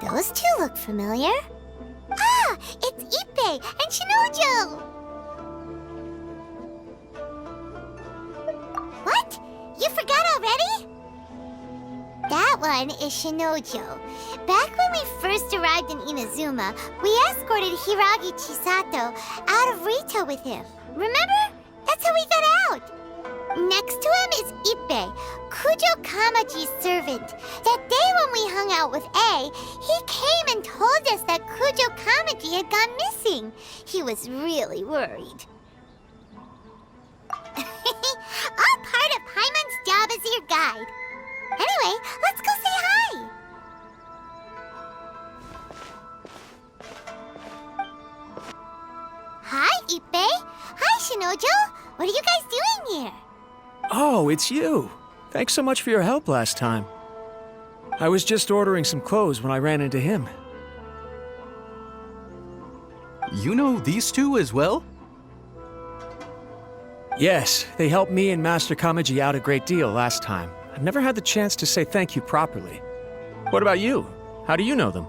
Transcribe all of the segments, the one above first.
Those two look familiar. Ah! It's Ippei and Shinojo! What? You forgot already? That one is Shinojo. Back when we first arrived in Inazuma, we escorted Hiragi Chisato out of Rito with him. Remember? That's how we got out. Next to him is Ippei, Kujo Kamaji's servant. That day when we hung out with A, he came and told us that Kujo Kamaji had gone missing. He was really worried. All part of Paimon's job as your guide. Anyway, let's go say hi. Hi, Ippei. Hi, Shinojo. What are you guys doing here? Oh, it's you. Thanks so much for your help last time. I was just ordering some clothes when I ran into him. You know these two as well? Yes, they helped me and Master Kamaji out a great deal last time. I've never had the chance to say thank you properly. What about you? How do you know them?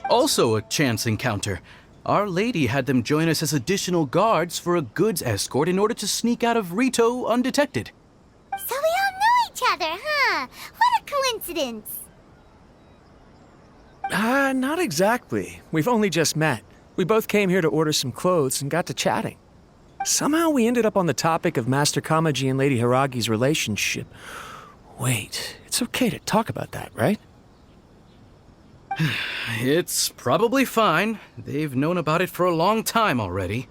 Also a chance encounter. Our lady had them join us as additional guards for a goods escort in order to sneak out of Rito undetected. So we all know each other, huh? What a coincidence. Not exactly. We've only just met. We both came here to order some clothes and got to chatting. Somehow we ended up on the topic of Master Kamaji and Lady Hiragi's relationship. Wait, it's okay to talk about that, right? It's probably fine. They've known about it for a long time already.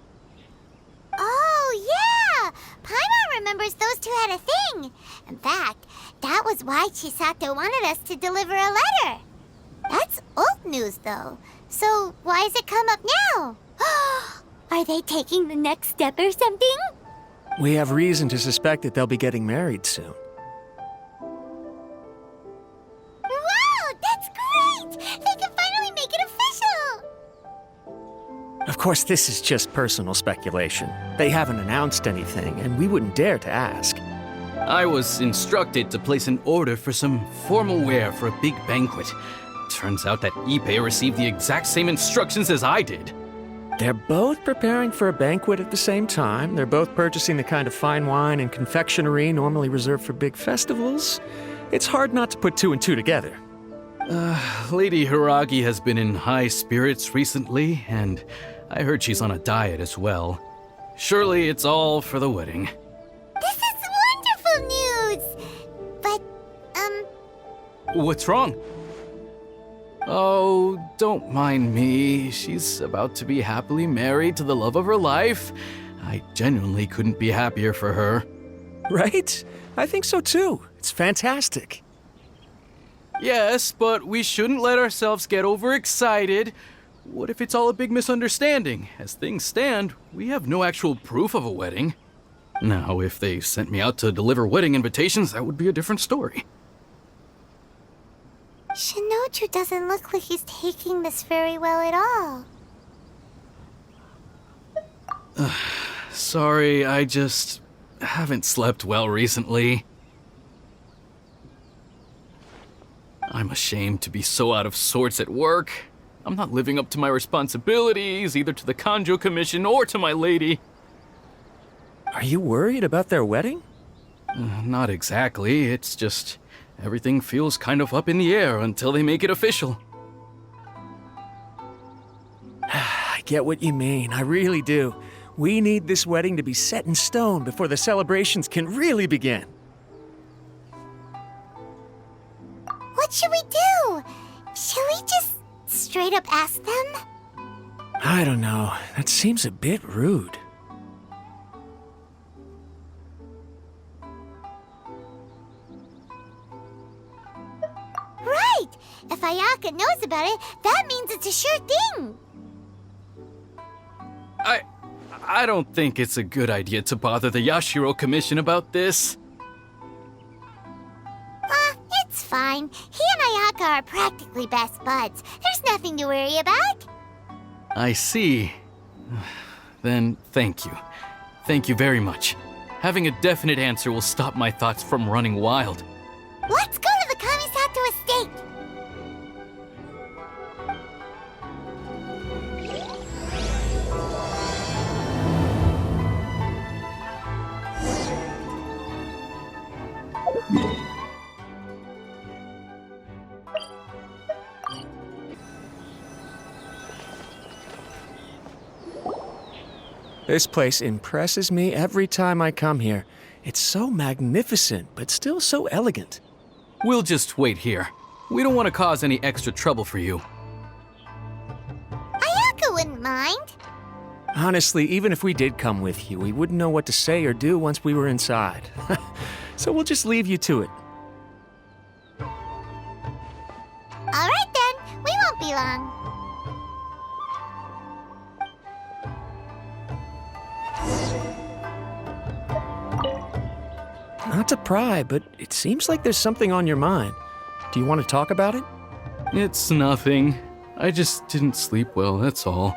Oh, yeah! Paimon remembers those two had a thing. In fact, that was why Chisato wanted us to deliver a letter. That's old news, though. So why has it come up now? Are they taking the next step or something? We have reason to suspect that they'll be getting married soon. Wow, that's great! They can finally make it official! Of course, this is just personal speculation. They haven't announced anything, and we wouldn't dare to ask. I was instructed to place an order for some formal wear for a big banquet. Turns out that Ippei received the exact same instructions as I did. They're both preparing for a banquet at the same time. They're both purchasing the kind of fine wine and confectionery normally reserved for big festivals. It's hard not to put two and two together. Lady Hiragi has been in high spirits recently, and I heard she's on a diet as well. Surely it's all for the wedding. This is wonderful news! But, What's wrong? Oh, don't mind me. She's about to be happily married to the love of her life. I genuinely couldn't be happier for her. Right? I think so too. It's fantastic. Yes, but we shouldn't let ourselves get overexcited. What if it's all a big misunderstanding? As things stand, we have no actual proof of a wedding. Now, if they sent me out to deliver wedding invitations, that would be a different story. Shinoju doesn't look like he's taking this very well at all. Sorry, I just haven't slept well recently. I'm ashamed to be so out of sorts at work. I'm not living up to my responsibilities, either to the Kanjo Commission or to my lady. Are you worried about their wedding? Not exactly, it's just everything feels kind of up in the air until they make it official. I get what you mean, I really do. We need this wedding to be set in stone before the celebrations can really begin. What should we do? Should we just straight up ask them? I don't know. That seems a bit rude. Ayaka knows about it, that means it's a sure thing. I don't think it's a good idea to bother the Yashiro Commission about this. It's fine. He and Ayaka are practically best buds. There's nothing to worry about. I see. Then thank you. Thank you very much. Having a definite answer will stop my thoughts from running wild. Let's go to the Kamisato estate. This place impresses me every time I come here. It's so magnificent, but still so elegant. We'll just wait here. We don't want to cause any extra trouble for you. Ayaka wouldn't mind. Honestly, even if we did come with you, we wouldn't know what to say or do once we were inside. So we'll just leave you to it. All right then, we won't be long. Not to pry, but it seems like there's something on your mind. Do you want to talk about it? It's nothing. I just didn't sleep well, that's all.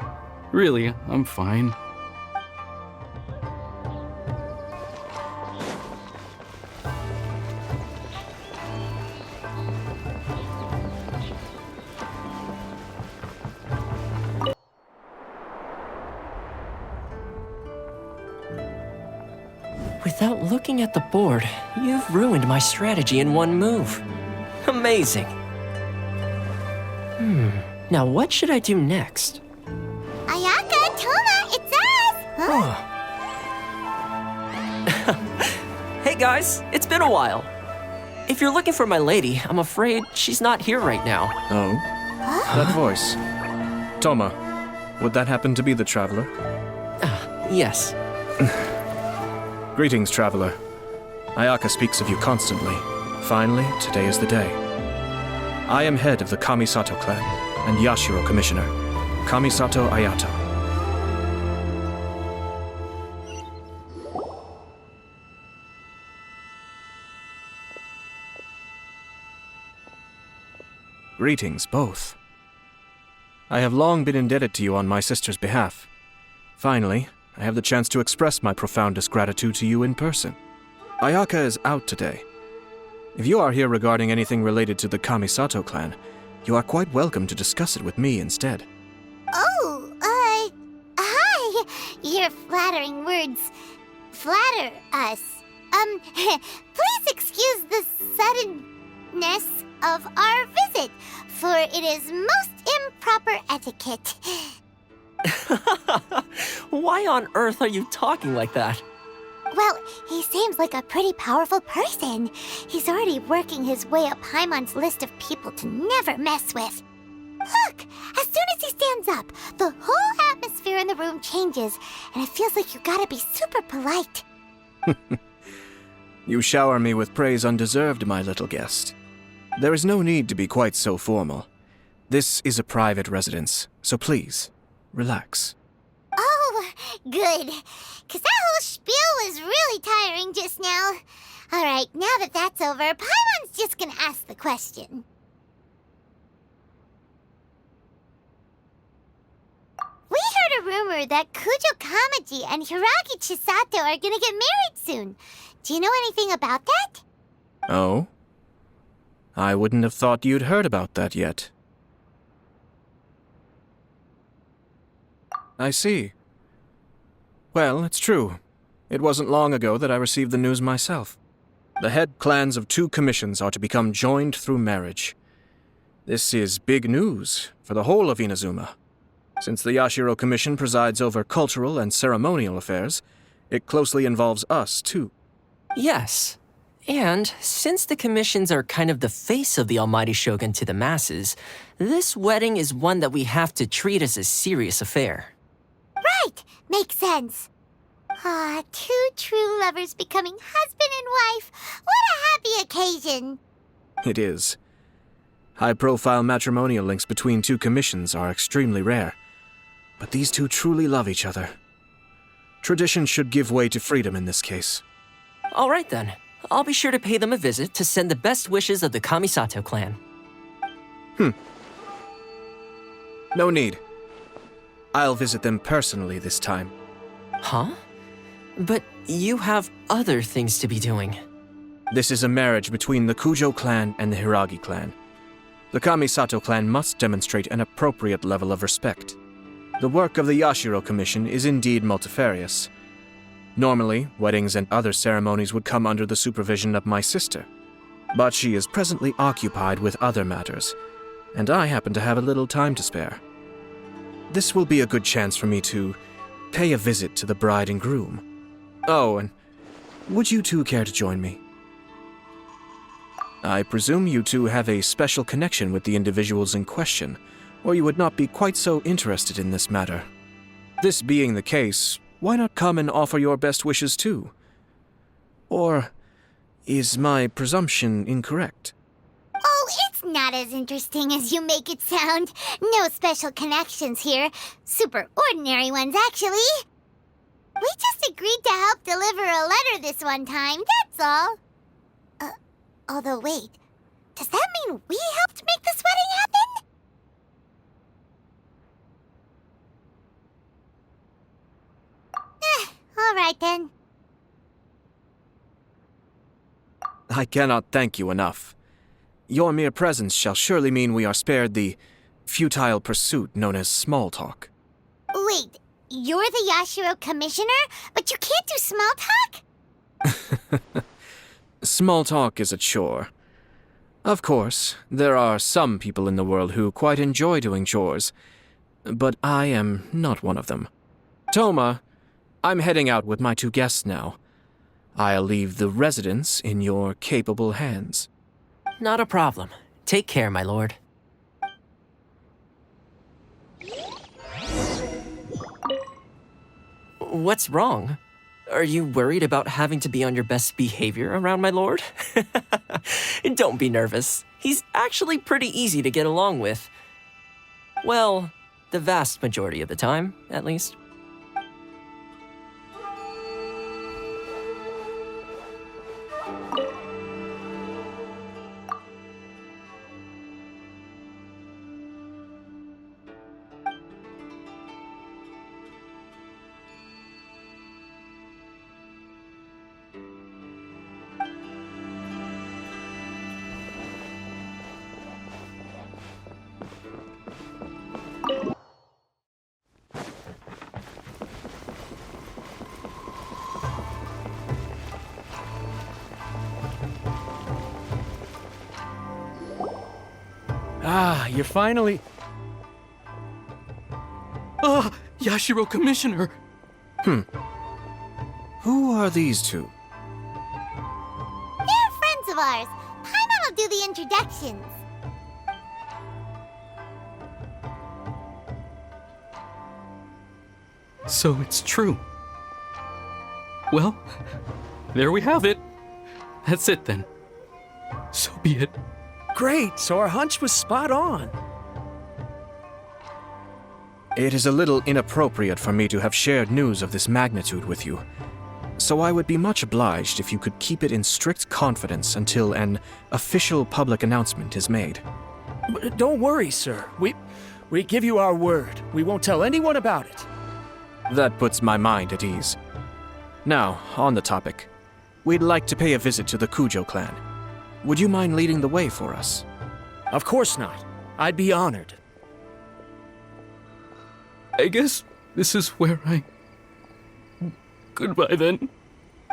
Really, I'm fine. Without looking at the board, you've ruined my strategy in one move. Amazing. Now what should I do next? Ayaka, Toma, it's us! Huh? Hey guys, it's been a while. If you're looking for my lady, I'm afraid she's not here right now. Oh? That voice. Toma, would that happen to be the traveler? Yes. Greetings, traveler. Ayaka speaks of you constantly. Finally, today is the day. I am head of the Kamisato clan and Yashiro commissioner, Kamisato Ayato. Greetings, both. I have long been indebted to you on my sister's behalf. Finally, I have the chance to express my profoundest gratitude to you in person. Ayaka is out today. If you are here regarding anything related to the Kamisato clan, you are quite welcome to discuss it with me instead. Oh, hi. Your flattering words flatter us. Please excuse the suddenness of our visit, for it is most improper etiquette. Why on earth are you talking like that? Well, he seems like a pretty powerful person. He's already working his way up Paimon's list of people to never mess with. Look, as soon as he stands up, the whole atmosphere in the room changes, and it feels like you gotta be super polite. You shower me with praise undeserved, my little guest. There is no need to be quite so formal. This is a private residence, so please, relax. Oh, good. 'Cause that whole spiel was really tiring just now. All right, now that that's over, Paimon's just gonna ask the question. We heard a rumor that Kujo Kamaji and Hiragi Chisato are gonna get married soon. Do you know anything about that? Oh? I wouldn't have thought you'd heard about that yet. I see. Well, it's true. It wasn't long ago that I received the news myself. The head clans of 2 commissions are to become joined through marriage. This is big news for the whole of Inazuma. Since the Yashiro Commission presides over cultural and ceremonial affairs, it closely involves us, too. Yes. And since the commissions are kind of the face of the Almighty Shogun to the masses, this wedding is one that we have to treat as a serious affair. Right, makes sense. Ah, 2 true lovers becoming husband and wife. What a happy occasion. It is. High-profile matrimonial links between two commissions are extremely rare, but these two truly love each other. Tradition should give way to freedom in this case. All right then. I'll be sure to pay them a visit to send the best wishes of the Kamisato clan. No need. I'll visit them personally this time. Huh? But you have other things to be doing. This is a marriage between the Kujo clan and the Hiragi clan. The Kamisato clan must demonstrate an appropriate level of respect. The work of the Yashiro Commission is indeed multifarious. Normally, weddings and other ceremonies would come under the supervision of my sister. But she is presently occupied with other matters, and I happen to have a little time to spare. This will be a good chance for me to pay a visit to the bride and groom. Oh, and would you two care to join me? I presume you two have a special connection with the individuals in question, or you would not be quite so interested in this matter. This being the case, why not come and offer your best wishes too? Or is my presumption incorrect? Oh, it's not as interesting as you make it sound. No special connections here. Super ordinary ones, actually. We just agreed to help deliver a letter this one time, that's all. Although wait, does that mean we helped make this wedding happen? All right then. I cannot thank you enough. Your mere presence shall surely mean we are spared the futile pursuit known as small talk. Wait, you're the Yashiro Commissioner, but you can't do small talk? Small talk is a chore. Of course, there are some people in the world who quite enjoy doing chores, but I am not one of them. Toma, I'm heading out with my two guests now. I'll leave the residence in your capable hands. Not a problem. Take care, my lord. What's wrong? Are you worried about having to be on your best behavior around my lord? Don't be nervous. He's actually pretty easy to get along with. Well, the vast majority of the time, at least. Ah, you're finally... Ah, Yashiro Commissioner! Who are these two? They're friends of ours. Paimon will do the introductions. So it's true. Well, there we have it. That's it then. So be it. Great, so our hunch was spot on. It is a little inappropriate for me to have shared news of this magnitude with you, so I would be much obliged if you could keep it in strict confidence until an official public announcement is made. But don't worry, sir. We give you our word. We won't tell anyone about it. That puts my mind at ease. Now, on the topic. We'd like to pay a visit to the Kujo clan. Would you mind leading the way for us? Of course not. I'd be honored. I guess this is where I... Goodbye then.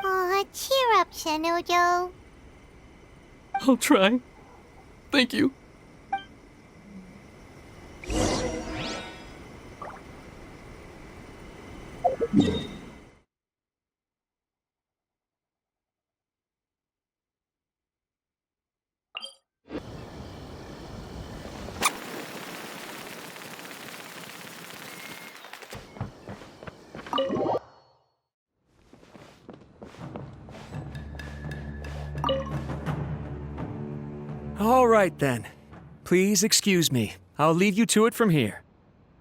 Aw, cheer up, Shinojo. I'll try. Thank you. All right, then. Please excuse me. I'll leave you to it from here.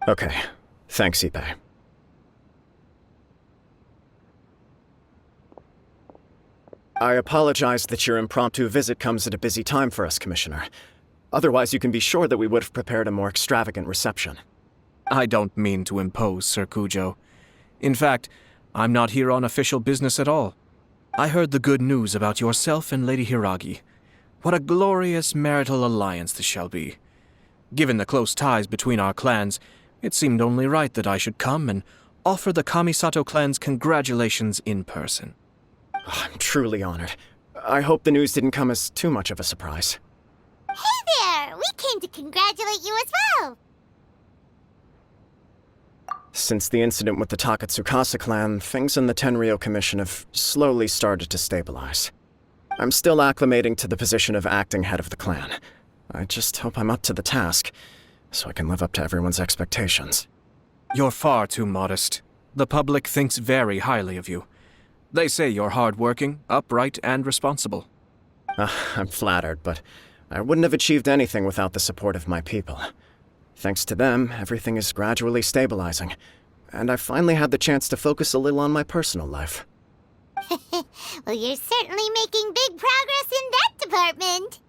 Okay. Thanks, Ippei. I apologize that your impromptu visit comes at a busy time for us, Commissioner. Otherwise, you can be sure that we would have prepared a more extravagant reception. I don't mean to impose, Sir Kujo. In fact, I'm not here on official business at all. I heard the good news about yourself and Lady Hiragi. What a glorious marital alliance this shall be. Given the close ties between our clans, it seemed only right that I should come and offer the Kamisato clan's congratulations in person. I'm truly honored. I hope the news didn't come as too much of a surprise. Hey there! We came to congratulate you as well! Since the incident with the Takatsukasa clan, things in the Tenryou Commission have slowly started to stabilize. I'm still acclimating to the position of acting head of the clan. I just hope I'm up to the task, so I can live up to everyone's expectations. You're far too modest. The public thinks very highly of you. They say you're hardworking, upright, and responsible. I'm flattered, but I wouldn't have achieved anything without the support of my people. Thanks to them, everything is gradually stabilizing, and I finally had the chance to focus a little on my personal life. Well, you're certainly making big progress in that department.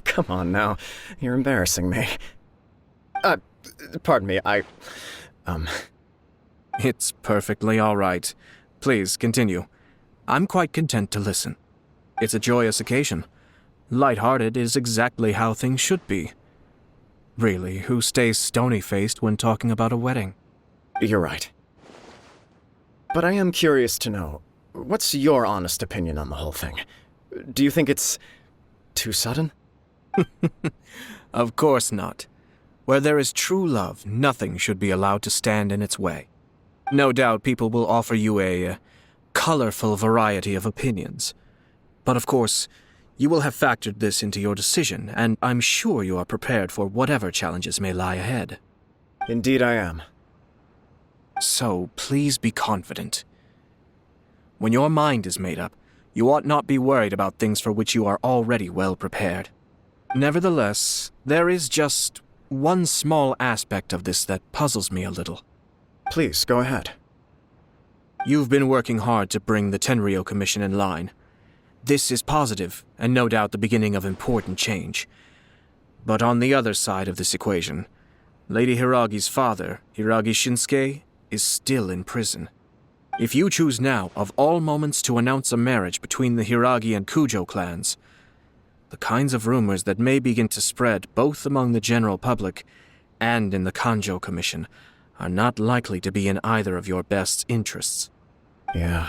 Come on now, you're embarrassing me. Pardon me, It's perfectly all right. Please, continue. I'm quite content to listen. It's a joyous occasion. Light-hearted is exactly how things should be. Really, who stays stony-faced when talking about a wedding? You're right. But I am curious to know, what's your honest opinion on the whole thing? Do you think it's too sudden? Of course not. Where there is true love, nothing should be allowed to stand in its way. No doubt people will offer you a colorful variety of opinions. But of course, you will have factored this into your decision, and I'm sure you are prepared for whatever challenges may lie ahead. Indeed I am. So please be confident. When your mind is made up, you ought not be worried about things for which you are already well prepared. Nevertheless, there is just one small aspect of this that puzzles me a little. Please, go ahead. You've been working hard to bring the Tenryou Commission in line. This is positive, and no doubt the beginning of important change. But on the other side of this equation, Lady Hiragi's father, Hiragi Shinsuke, is still in prison. If you choose now, of all moments, to announce a marriage between the Hiragi and Kujo clans, the kinds of rumors that may begin to spread both among the general public and in the Kanjo Commission are not likely to be in either of your best interests. Yeah.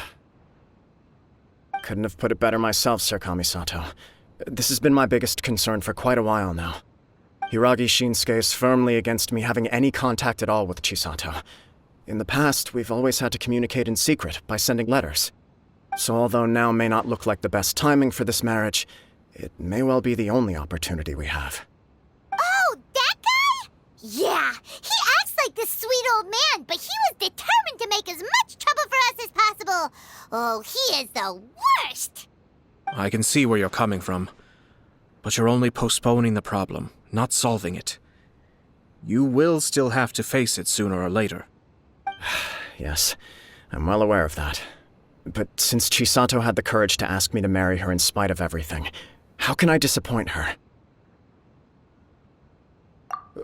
Couldn't have put it better myself, Sir Kamisato. This has been my biggest concern for quite a while now. Hiragi Shinsuke is firmly against me having any contact at all with Chisato. In the past, we've always had to communicate in secret by sending letters. So although now may not look like the best timing for this marriage, it may well be the only opportunity we have. Oh, that guy? Yeah, he acts like this sweet old man, but he was determined to make as much trouble for us as possible. Oh, he is the worst! I can see where you're coming from, but you're only postponing the problem, not solving it. You will still have to face it sooner or later. Yes, I'm well aware of that. But since Chisato had the courage to ask me to marry her in spite of everything, how can I disappoint her?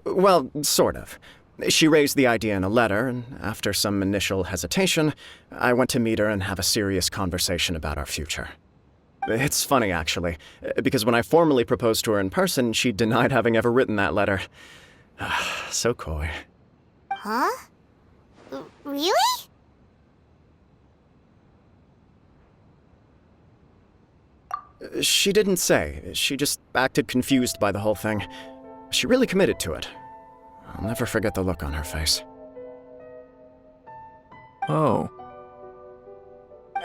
Well, sort of. She raised the idea in a letter, and after some initial hesitation, I went to meet her and have a serious conversation about our future. It's funny, actually, because when I formally proposed to her in person, she denied having ever written that letter. So coy. Huh? Really? She didn't say. She just acted confused by the whole thing. She really committed to it. I'll never forget the look on her face. Oh.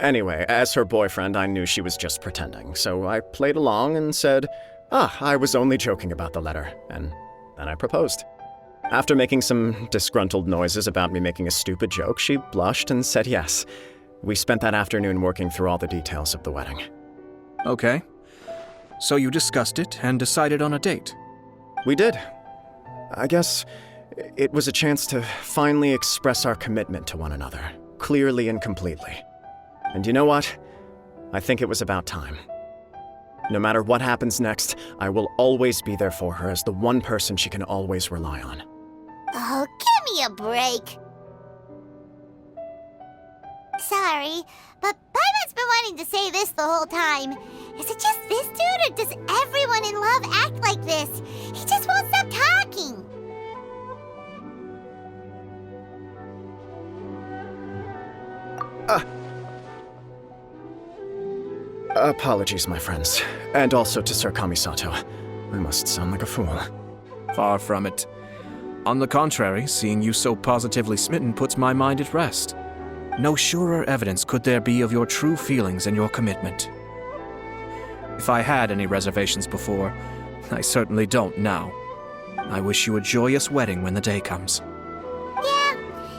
Anyway, as her boyfriend, I knew she was just pretending, so I played along and said, I was only joking about the letter, and then I proposed. After making some disgruntled noises about me making a stupid joke, she blushed and said yes. We spent that afternoon working through all the details of the wedding. Okay. So you discussed it and decided on a date. We did. I guess it was a chance to finally express our commitment to one another, clearly and completely. And you know what? I think it was about time. No matter what happens next, I will always be there for her as the one person she can always rely on. Oh, give me a break. Sorry, but Paimon's been wanting to say this the whole time. Is it just this dude, or does everyone in love act like this? He just won't stop talking. Apologies, my friends. And also to Sir Kamisato. I must sound like a fool. Far from it. On the contrary, seeing you so positively smitten puts my mind at rest. No surer evidence could there be of your true feelings and your commitment. If I had any reservations before, I certainly don't now. I wish you a joyous wedding when the day comes. Yeah,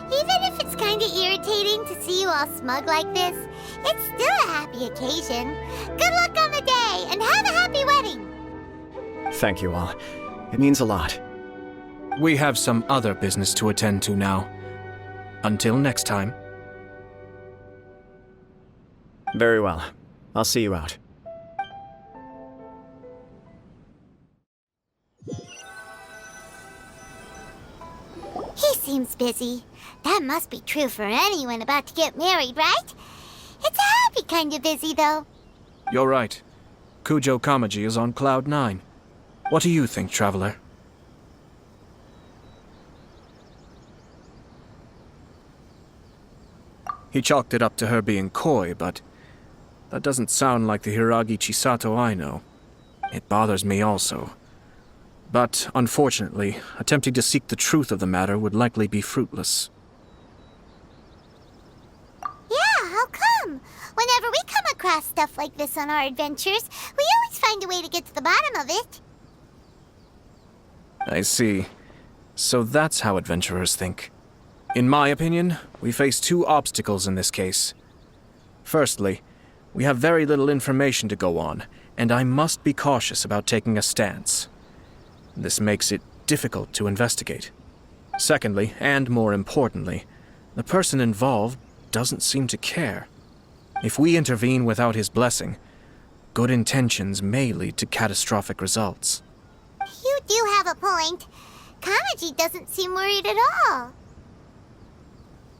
even if it's kinda irritating to see you all smug like this, it's still a happy occasion. Good luck on the day, and have a happy wedding! Thank you all. It means a lot. We have some other business to attend to now. Until next time. Very well. I'll see you out. He seems busy. That must be true for anyone about to get married, right? It's a happy kind of busy, though. You're right. Kujo Kamaji is on cloud 9. What do you think, Traveler? He chalked it up to her being coy, but that doesn't sound like the Hiragi Chisato I know. It bothers me also. But, unfortunately, attempting to seek the truth of the matter would likely be fruitless. Yeah, how come? Whenever we come across stuff like this on our adventures, we always find a way to get to the bottom of it. I see. So that's how adventurers think. In my opinion, we face two obstacles in this case. Firstly, we have very little information to go on, and I must be cautious about taking a stance. This makes it difficult to investigate. Secondly, and more importantly, the person involved doesn't seem to care. If we intervene without his blessing, good intentions may lead to catastrophic results. You do have a point. Kamaji doesn't seem worried at all.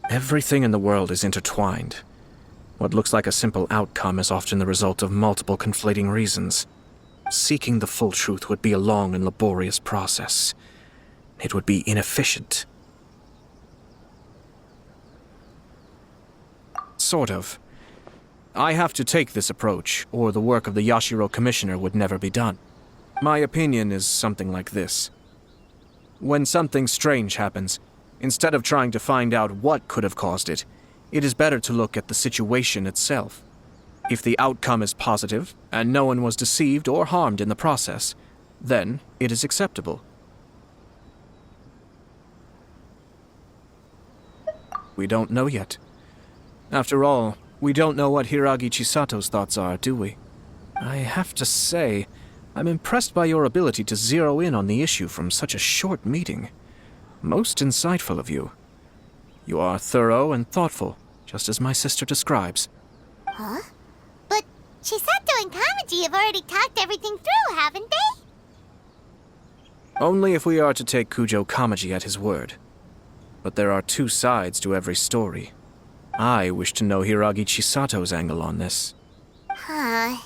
Everything in the world is intertwined. What looks like a simple outcome is often the result of multiple conflating reasons. Seeking the full truth would be a long and laborious process. It would be inefficient. Sort of. I have to take this approach, or the work of the Yashiro Commissioner would never be done. My opinion is something like this. When something strange happens, instead of trying to find out what could have caused it, it is better to look at the situation itself. If the outcome is positive, and no one was deceived or harmed in the process, then it is acceptable. We don't know yet. After all, we don't know what Hiragi Chisato's thoughts are, do we? I have to say, I'm impressed by your ability to zero in on the issue from such a short meeting. Most insightful of you. You are thorough and thoughtful, just as my sister describes. Huh? But Chisato and Kamaji have already talked everything through, haven't they? Only if we are to take Kujo Kamaji at his word. But there are two sides to every story. I wish to know Hiragi Chisato's angle on this. Huh.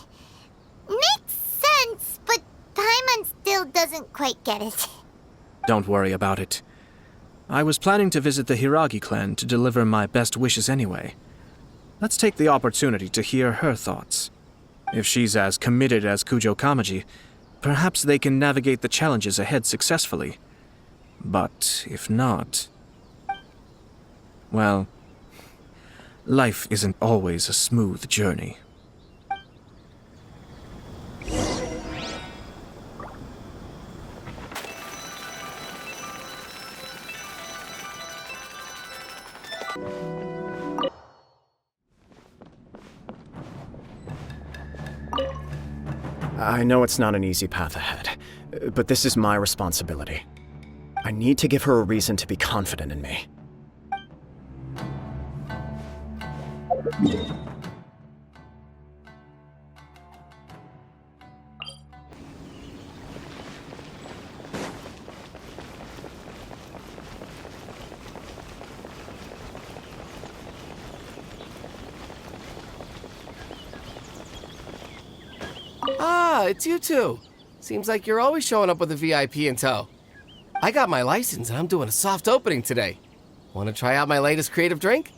Makes sense, but Paimon still doesn't quite get it. Don't worry about it. I was planning to visit the Hiragi clan to deliver my best wishes anyway. Let's take the opportunity to hear her thoughts. If she's as committed as Kujo Kamaji, perhaps they can navigate the challenges ahead successfully. But if not... well, life isn't always a smooth journey. I know it's not an easy path ahead, but this is my responsibility. I need to give her a reason to be confident in me. Ah, it's you two. Seems like you're always showing up with a VIP in tow. I got my license and I'm doing a soft opening today. Want to try out my latest creative drink?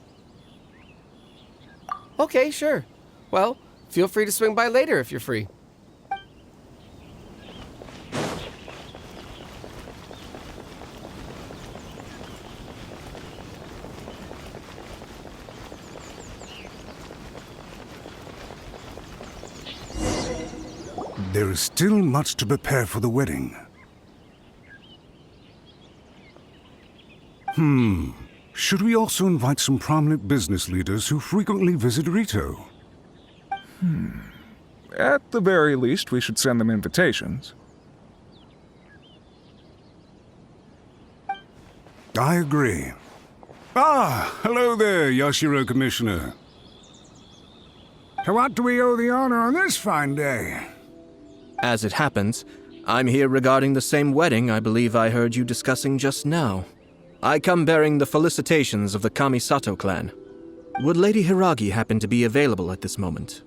Okay, sure. Well, feel free to swing by later if you're free. There is still much to prepare for the wedding. Should we also invite some prominent business leaders who frequently visit Rito? At the very least, we should send them invitations. I agree. Ah, hello there, Yashiro Commissioner. To what do we owe the honor on this fine day? As it happens, I'm here regarding the same wedding I believe I heard you discussing just now. I come bearing the felicitations of the Kamisato clan. Would Lady Hiragi happen to be available at this moment?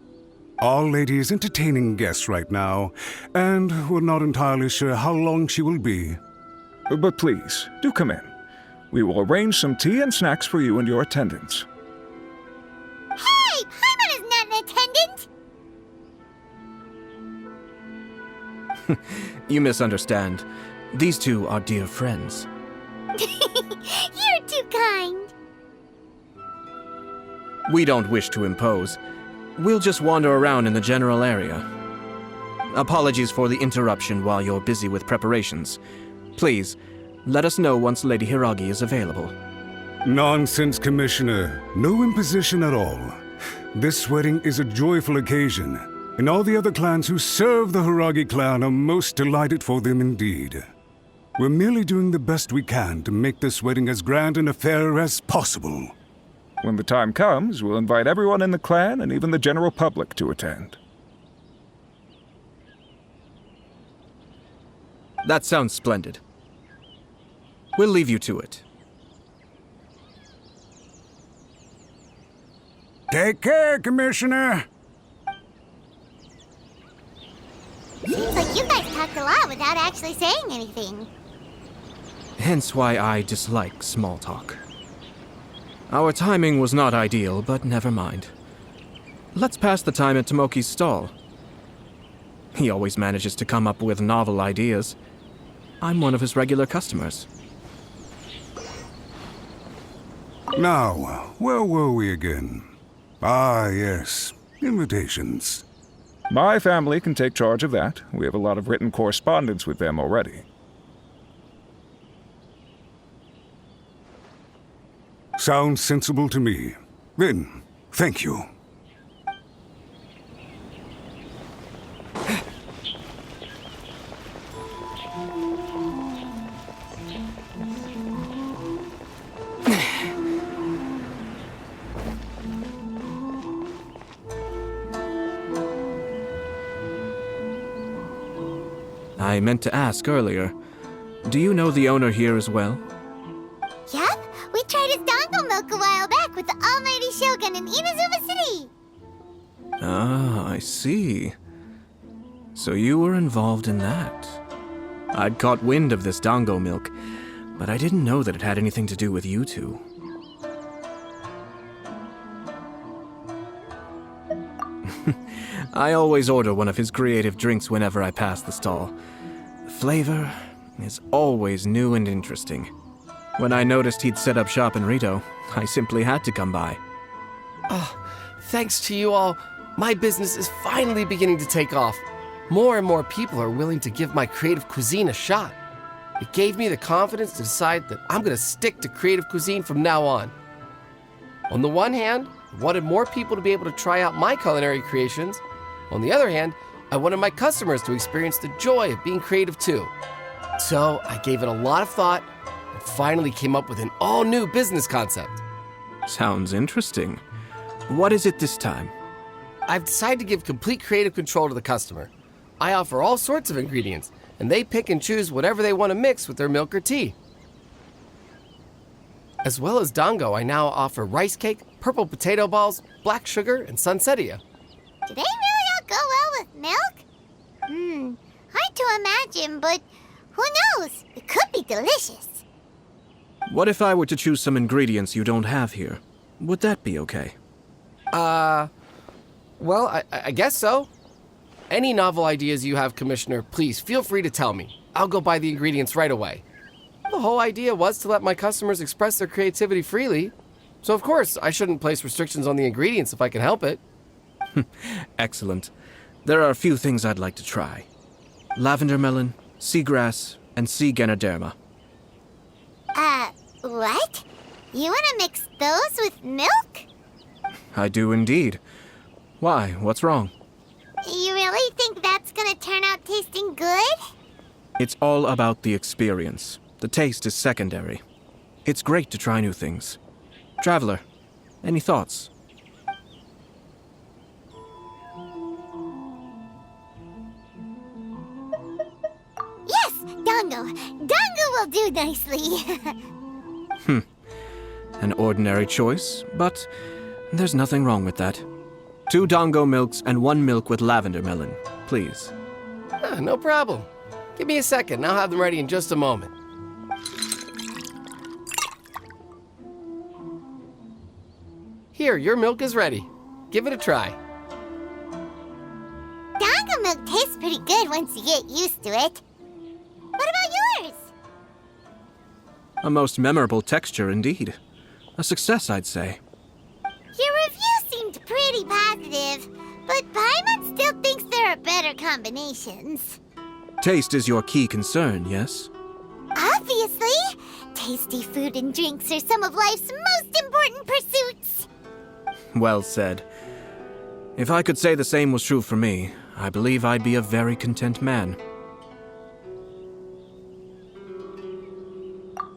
Our lady is entertaining guests right now, and we're not entirely sure how long she will be. But please, do come in. We will arrange some tea and snacks for you and your attendants. Hey, Paimon is not an attendant! You misunderstand. These two are dear friends. You're too kind. We don't wish to impose. We'll just wander around in the general area. Apologies for the interruption while you're busy with preparations. Please, let us know once Lady Hiragi is available. Nonsense, Commissioner. No imposition at all. This wedding is a joyful occasion, and all the other clans who serve the Hiragi clan are most delighted for them indeed. We're merely doing the best we can to make this wedding as grand an affair as possible. When the time comes, we'll invite everyone in the clan and even the general public to attend. That sounds splendid. We'll leave you to it. Take care, Commissioner. Seems like you guys talked a lot without actually saying anything. Hence why I dislike small talk. Our timing was not ideal, but never mind. Let's pass the time at Tomoki's stall. He always manages to come up with novel ideas. I'm one of his regular customers. Now, where were we again? Ah, yes, invitations. My family can take charge of that. We have a lot of written correspondence with them already. Sounds sensible to me. Then, thank you. I meant to ask earlier, do you know the owner here as well? Yup, we tried his dango milk a while back with the almighty Shogun in Inazuma City. Ah, I see. So you were involved in that. I'd caught wind of this dango milk, but I didn't know that it had anything to do with you two. I always order one of his creative drinks whenever I pass the stall. The flavor is always new and interesting. When I noticed he'd set up shop in Rito, I simply had to come by. Thanks to you all, my business is finally beginning to take off. More and more people are willing to give my creative cuisine a shot. It gave me the confidence to decide that I'm going to stick to creative cuisine from now on. On the one hand, I wanted more people to be able to try out my culinary creations. On the other hand, I wanted my customers to experience the joy of being creative too. So I gave it a lot of thought and finally came up with an all-new business concept. Sounds interesting. What is it this time? I've decided to give complete creative control to the customer. I offer all sorts of ingredients, and they pick and choose whatever they want to mix with their milk or tea. As well as Dango, I now offer rice cake, purple potato balls, black sugar, and sunsettia. Do they really all go well with milk? Hard to imagine, but who knows? It could be delicious. What if I were to choose some ingredients you don't have here? Would that be okay? Well, I guess so. Any novel ideas you have, Commissioner, please feel free to tell me. I'll go buy the ingredients right away. The whole idea was to let my customers express their creativity freely. So of course, I shouldn't place restrictions on the ingredients if I can help it. Excellent. There are a few things I'd like to try. Lavender melon, seagrass, and sea ganoderma. What? You want to mix those with milk? I do indeed. Why? What's wrong? You really think that's gonna turn out tasting good? It's all about the experience. The taste is secondary. It's great to try new things. Traveler, any thoughts? Yes, Dango. Dango will do nicely. An ordinary choice, but there's nothing wrong with that. 2 Dango milks and 1 milk with lavender melon, please. No problem. Give me a second, I'll have them ready in just a moment. Here, your milk is ready. Give it a try. Dango milk tastes pretty good once you get used to it. What about yours? A most memorable texture indeed. A success, I'd say. Your review seemed pretty positive, but Paimon still thinks there are better combinations. Taste is your key concern, yes? Obviously! Tasty food and drinks are some of life's most important pursuits. Well said. If I could say the same was true for me, I believe I'd be a very content man.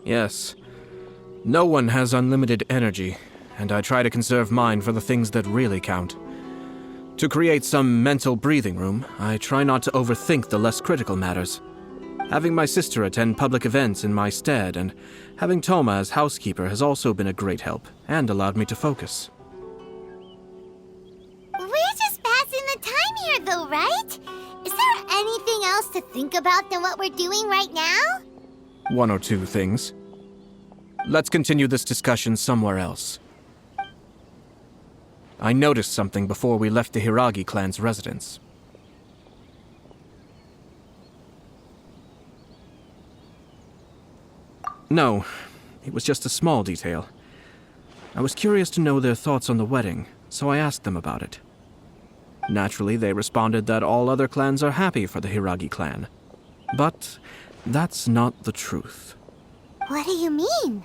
Yes. No one has unlimited energy, and I try to conserve mine for the things that really count. To create some mental breathing room, I try not to overthink the less critical matters. Having my sister attend public events in my stead and having Toma as housekeeper has also been a great help and allowed me to focus. We're just passing the time here, though, right? Is there anything else to think about than what we're doing right now? 1 or 2 things. Let's continue this discussion somewhere else. I noticed something before we left the Hiragi clan's residence. No, it was just a small detail. I was curious to know their thoughts on the wedding, so I asked them about it. Naturally, they responded that all other clans are happy for the Hiragi clan. But that's not the truth. What do you mean?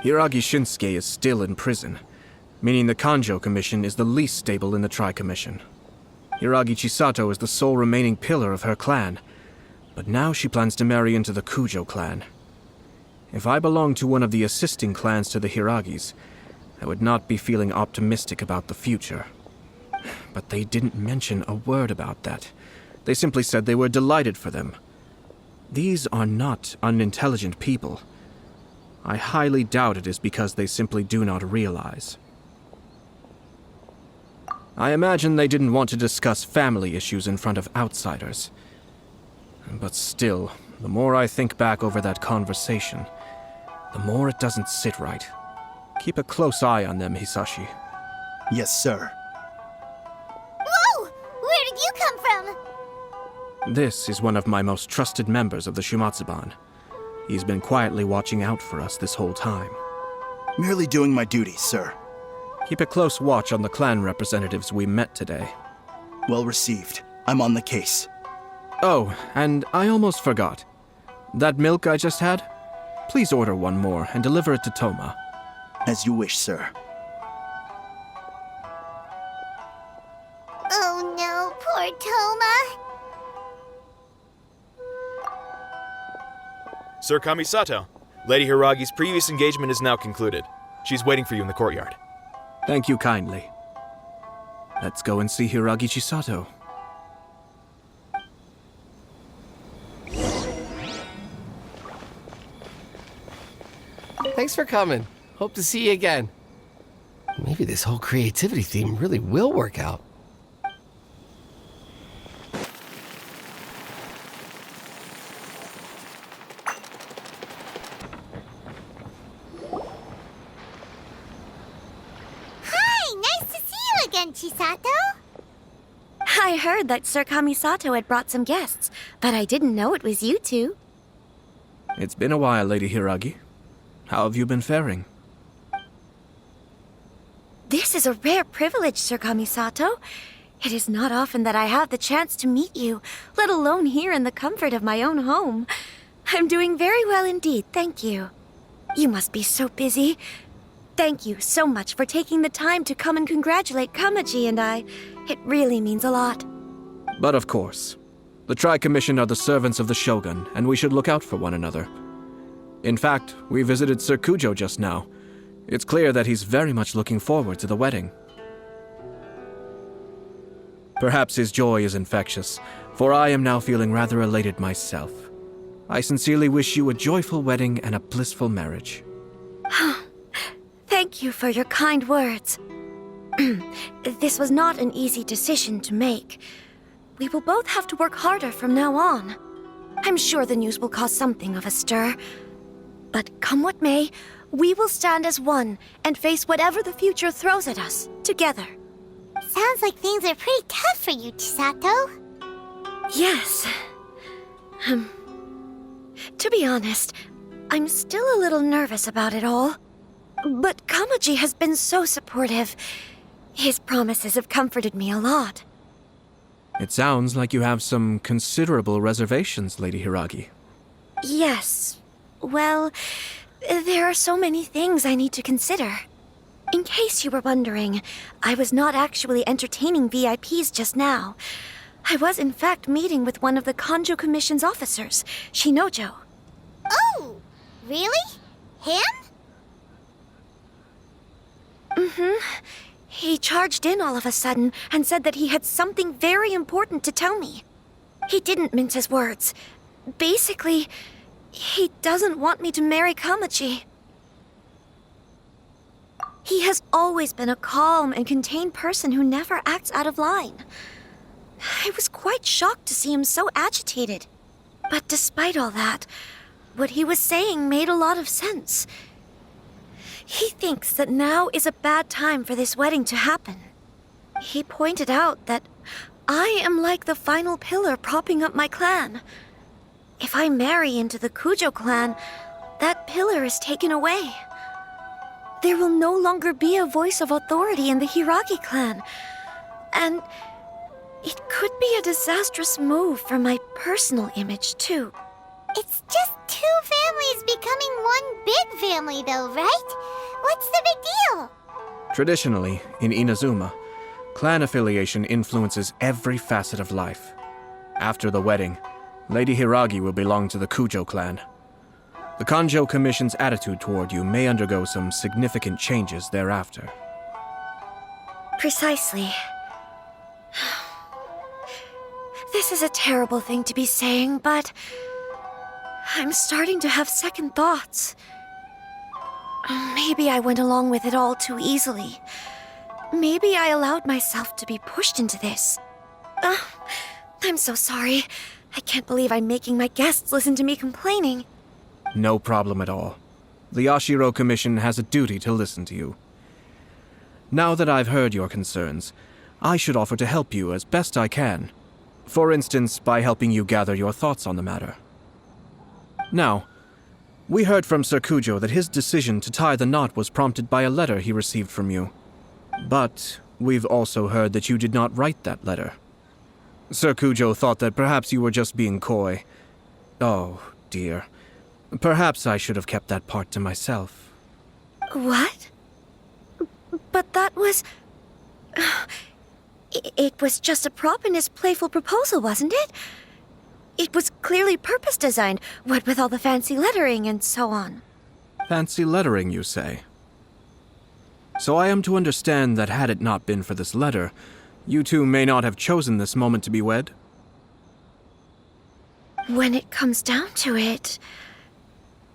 Hiragi Shinsuke is still in prison, meaning the Kanjo Commission is the least stable in the Tri-Commission. Hiragi Chisato is the sole remaining pillar of her clan, but now she plans to marry into the Kujo clan. If I belonged to one of the assisting clans to the Hiragis, I would not be feeling optimistic about the future. But they didn't mention a word about that. They simply said they were delighted for them. These are not unintelligent people. I highly doubt it is because they simply do not realize. I imagine they didn't want to discuss family issues in front of outsiders. But still, the more I think back over that conversation, the more it doesn't sit right. Keep a close eye on them, Hisashi. Yes, sir. Whoa! Where did you come from? This is one of my most trusted members of the Shumatsuban. He's been quietly watching out for us this whole time. Merely doing my duty, sir. Keep a close watch on the clan representatives we met today. Well received. I'm on the case. Oh, and I almost forgot. That milk I just had? Please order one more and deliver it to Toma. As you wish, sir. Oh no, poor Sir Kamisato, Lady Hiragi's previous engagement is now concluded. She's waiting for you in the courtyard. Thank you kindly. Let's go and see Hiragi Chisato. Thanks for coming. Hope to see you again. Maybe this whole creativity theme really will work out. Hi, nice to see you again, Chisato. I heard that Sir Kamisato had brought some guests, but I didn't know it was you two. It's been a while, Lady Hiragi. How have you been faring? This is a rare privilege, Sir Kamisato. It is not often that I have the chance to meet you, let alone here in the comfort of my own home. I'm doing very well indeed, thank you. You must be so busy. Thank you so much for taking the time to come and congratulate Kamaji and I. It really means a lot. But of course. The Tri-Commission are the servants of the Shogun, and we should look out for one another. In fact, we visited Sir Kujo just now. It's clear that he's very much looking forward to the wedding. Perhaps his joy is infectious, for I am now feeling rather elated myself. I sincerely wish you a joyful wedding and a blissful marriage. Thank you for your kind words. This was not an easy decision to make. We will both have to work harder from now on. I'm sure the news will cause something of a stir. But come what may, we will stand as one and face whatever the future throws at us, together. Sounds like things are pretty tough for you, Chisato. Yes. To be honest, I'm still a little nervous about it all. But Kamaji has been so supportive. His promises have comforted me a lot. It sounds like you have some considerable reservations, Lady Hiragi. Yes. Well, there are so many things I need to consider. In case you were wondering, I was not actually entertaining VIPs just now. I was in fact meeting with one of the Kanjo Commission's officers, Shinojo. Oh, really? Him? He charged in all of a sudden and said that he had something very important to tell me. He didn't mince his words. Basically, he doesn't want me to marry Kamaji. He has always been a calm and contained person who never acts out of line. I was quite shocked to see him so agitated. But despite all that, what he was saying made a lot of sense. He thinks that now is a bad time for this wedding to happen. He pointed out that I am like the final pillar propping up my clan. If I marry into the Kujo clan, that pillar is taken away. There will no longer be a voice of authority in the Hiragi clan. And it could be a disastrous move for my personal image, too. It's just two families becoming one big family, though, right? What's the big deal? Traditionally, in Inazuma, clan affiliation influences every facet of life. After the wedding, Lady Hiragi will belong to the Kujo clan. The Kanjo Commission's attitude toward you may undergo some significant changes thereafter. Precisely. This is a terrible thing to be saying, but I'm starting to have second thoughts. Maybe I went along with it all too easily. Maybe I allowed myself to be pushed into this. I'm so sorry. I can't believe I'm making my guests listen to me complaining. No problem at all. The Yashiro Commission has a duty to listen to you. Now that I've heard your concerns, I should offer to help you as best I can. For instance, by helping you gather your thoughts on the matter. Now, we heard from Sir Kujo that his decision to tie the knot was prompted by a letter he received from you. But we've also heard that you did not write that letter. Sir Kujo thought that perhaps you were just being coy. Oh, dear. Perhaps I should have kept that part to myself. What? But that was... It was just a prop in his playful proposal, wasn't it? It was clearly purpose designed, what with all the fancy lettering and so on. Fancy lettering, you say? So I am to understand that had it not been for this letter, you two may not have chosen this moment to be wed? When it comes down to it,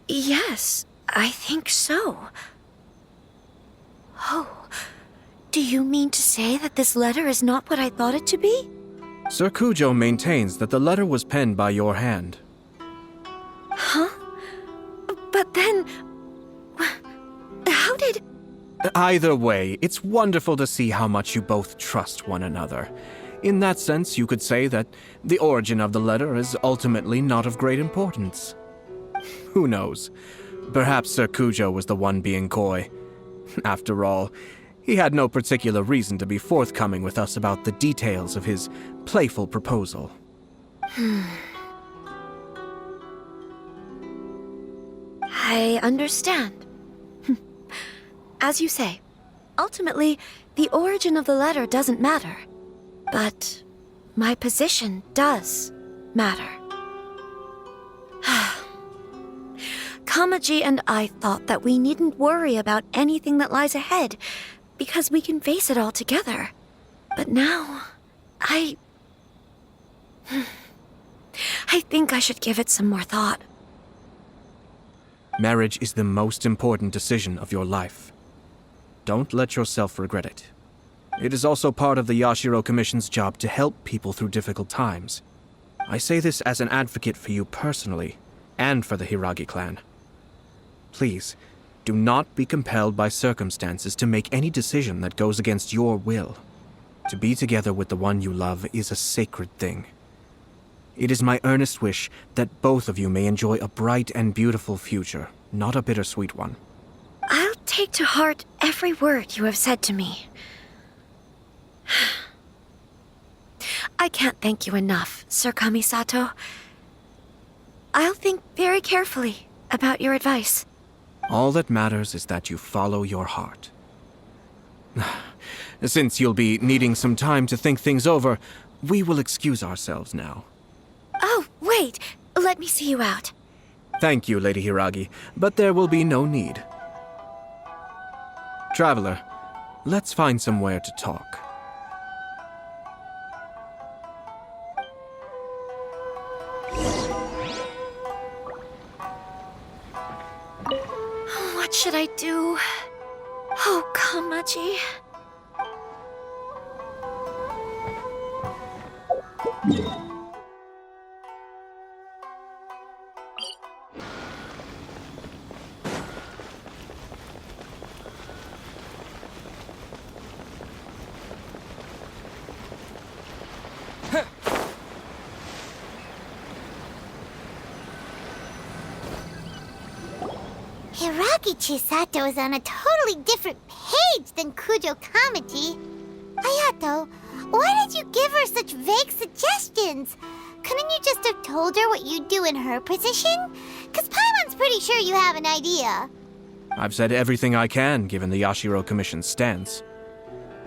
yes, I think so. Oh, do you mean to say that this letter is not what I thought it to be? Sir Kujo maintains that the letter was penned by your hand. Huh? But then... how did... Either way, it's wonderful to see how much you both trust one another. In that sense, you could say that the origin of the letter is ultimately not of great importance. Who knows? Perhaps Sir Kujo was the one being coy. After all, he had no particular reason to be forthcoming with us about the details of his playful proposal. I understand. As you say, ultimately, the origin of the letter doesn't matter. But my position does matter. Kamaji and I thought that we needn't worry about anything that lies ahead, because we can face it all together. But now, I think I should give it some more thought. Marriage is the most important decision of your life. Don't let yourself regret it. It is also part of the Yashiro Commission's job to help people through difficult times. I say this as an advocate for you personally, and for the Hiragi clan. Please, do not be compelled by circumstances to make any decision that goes against your will. To be together with the one you love is a sacred thing. It is my earnest wish that both of you may enjoy a bright and beautiful future, not a bittersweet one. I'll take to heart every word you have said to me. I can't thank you enough, Sir Kamisato. I'll think very carefully about your advice. All that matters is that you follow your heart. Since you'll be needing some time to think things over, we will excuse ourselves now. Oh, wait! Let me see you out. Thank you, Lady Hiragi, but there will be no need. Traveler, let's find somewhere to talk. What should I do? Oh, Kamaji. Hiragi Chisato is on a totally different page than Kujo Kamaji. Hayato, why did you give her such vague suggestions? Couldn't you just have told her what you'd do in her position? Because Paimon's pretty sure you have an idea. I've said everything I can, given the Yashiro Commission's stance.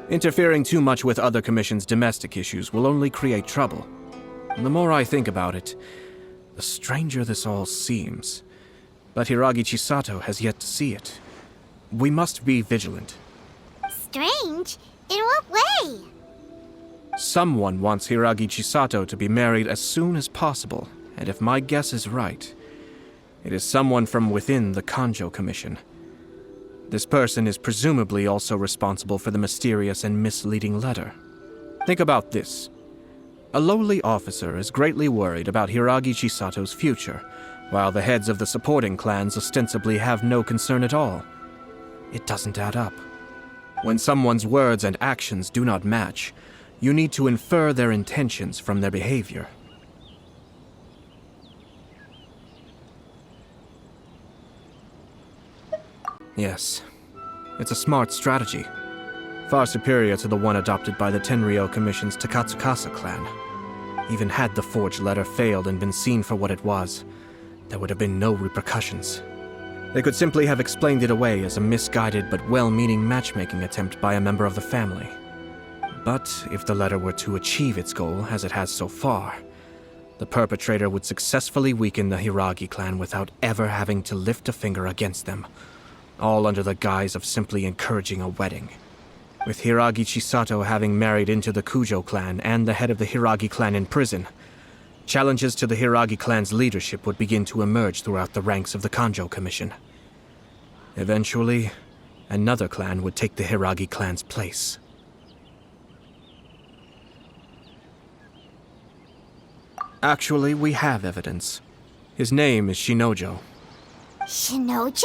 Interfering too much with other commission's domestic issues will only create trouble. And the more I think about it, the stranger this all seems. But Hiragi Chisato has yet to see it. We must be vigilant. Strange? In what way? Someone wants Hiragi Chisato to be married as soon as possible, and if my guess is right, it is someone from within the Kanjo Commission. This person is presumably also responsible for the mysterious and misleading letter. Think about this. A lowly officer is greatly worried about Hiragi Chisato's future, while the heads of the supporting clans ostensibly have no concern at all. It doesn't add up. When someone's words and actions do not match, you need to infer their intentions from their behavior. Yes, it's a smart strategy. Far superior to the one adopted by the Tenryou Commission's Takatsukasa clan. Even had the forged letter failed and been seen for what it was, there would have been no repercussions. They could simply have explained it away as a misguided but well-meaning matchmaking attempt by a member of the family. But if the letter were to achieve its goal, as it has so far, the perpetrator would successfully weaken the Hiragi clan without ever having to lift a finger against them, all under the guise of simply encouraging a wedding. With Hiragi Chisato having married into the Kujo clan and the head of the Hiragi clan in prison, challenges to the Hiragi clan's leadership would begin to emerge throughout the ranks of the Kanjo Commission. Eventually, another clan would take the Hiragi clan's place. Actually, we have evidence. His name is Shinojo. Shinojo?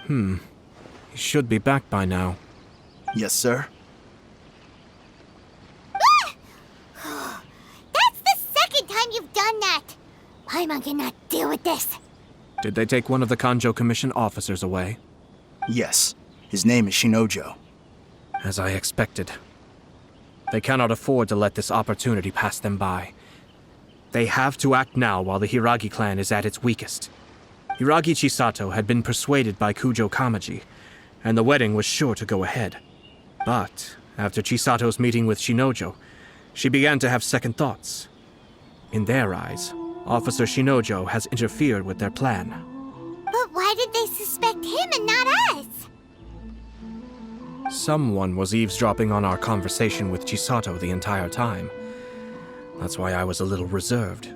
He should be back by now. Yes, sir. That's the second time you've done that! Paimon cannot deal with this. Did they take one of the Kanjo Commission officers away? Yes. His name is Shinojo. As I expected. They cannot afford to let this opportunity pass them by. They have to act now while the Hiragi clan is at its weakest. Hiragi Chisato had been persuaded by Kujo Kamaji, and the wedding was sure to go ahead. But, after Chisato's meeting with Shinojo, she began to have second thoughts. In their eyes, Officer Shinojo has interfered with their plan. But why did they suspect him and not us? Someone was eavesdropping on our conversation with Chisato the entire time. That's why I was a little reserved.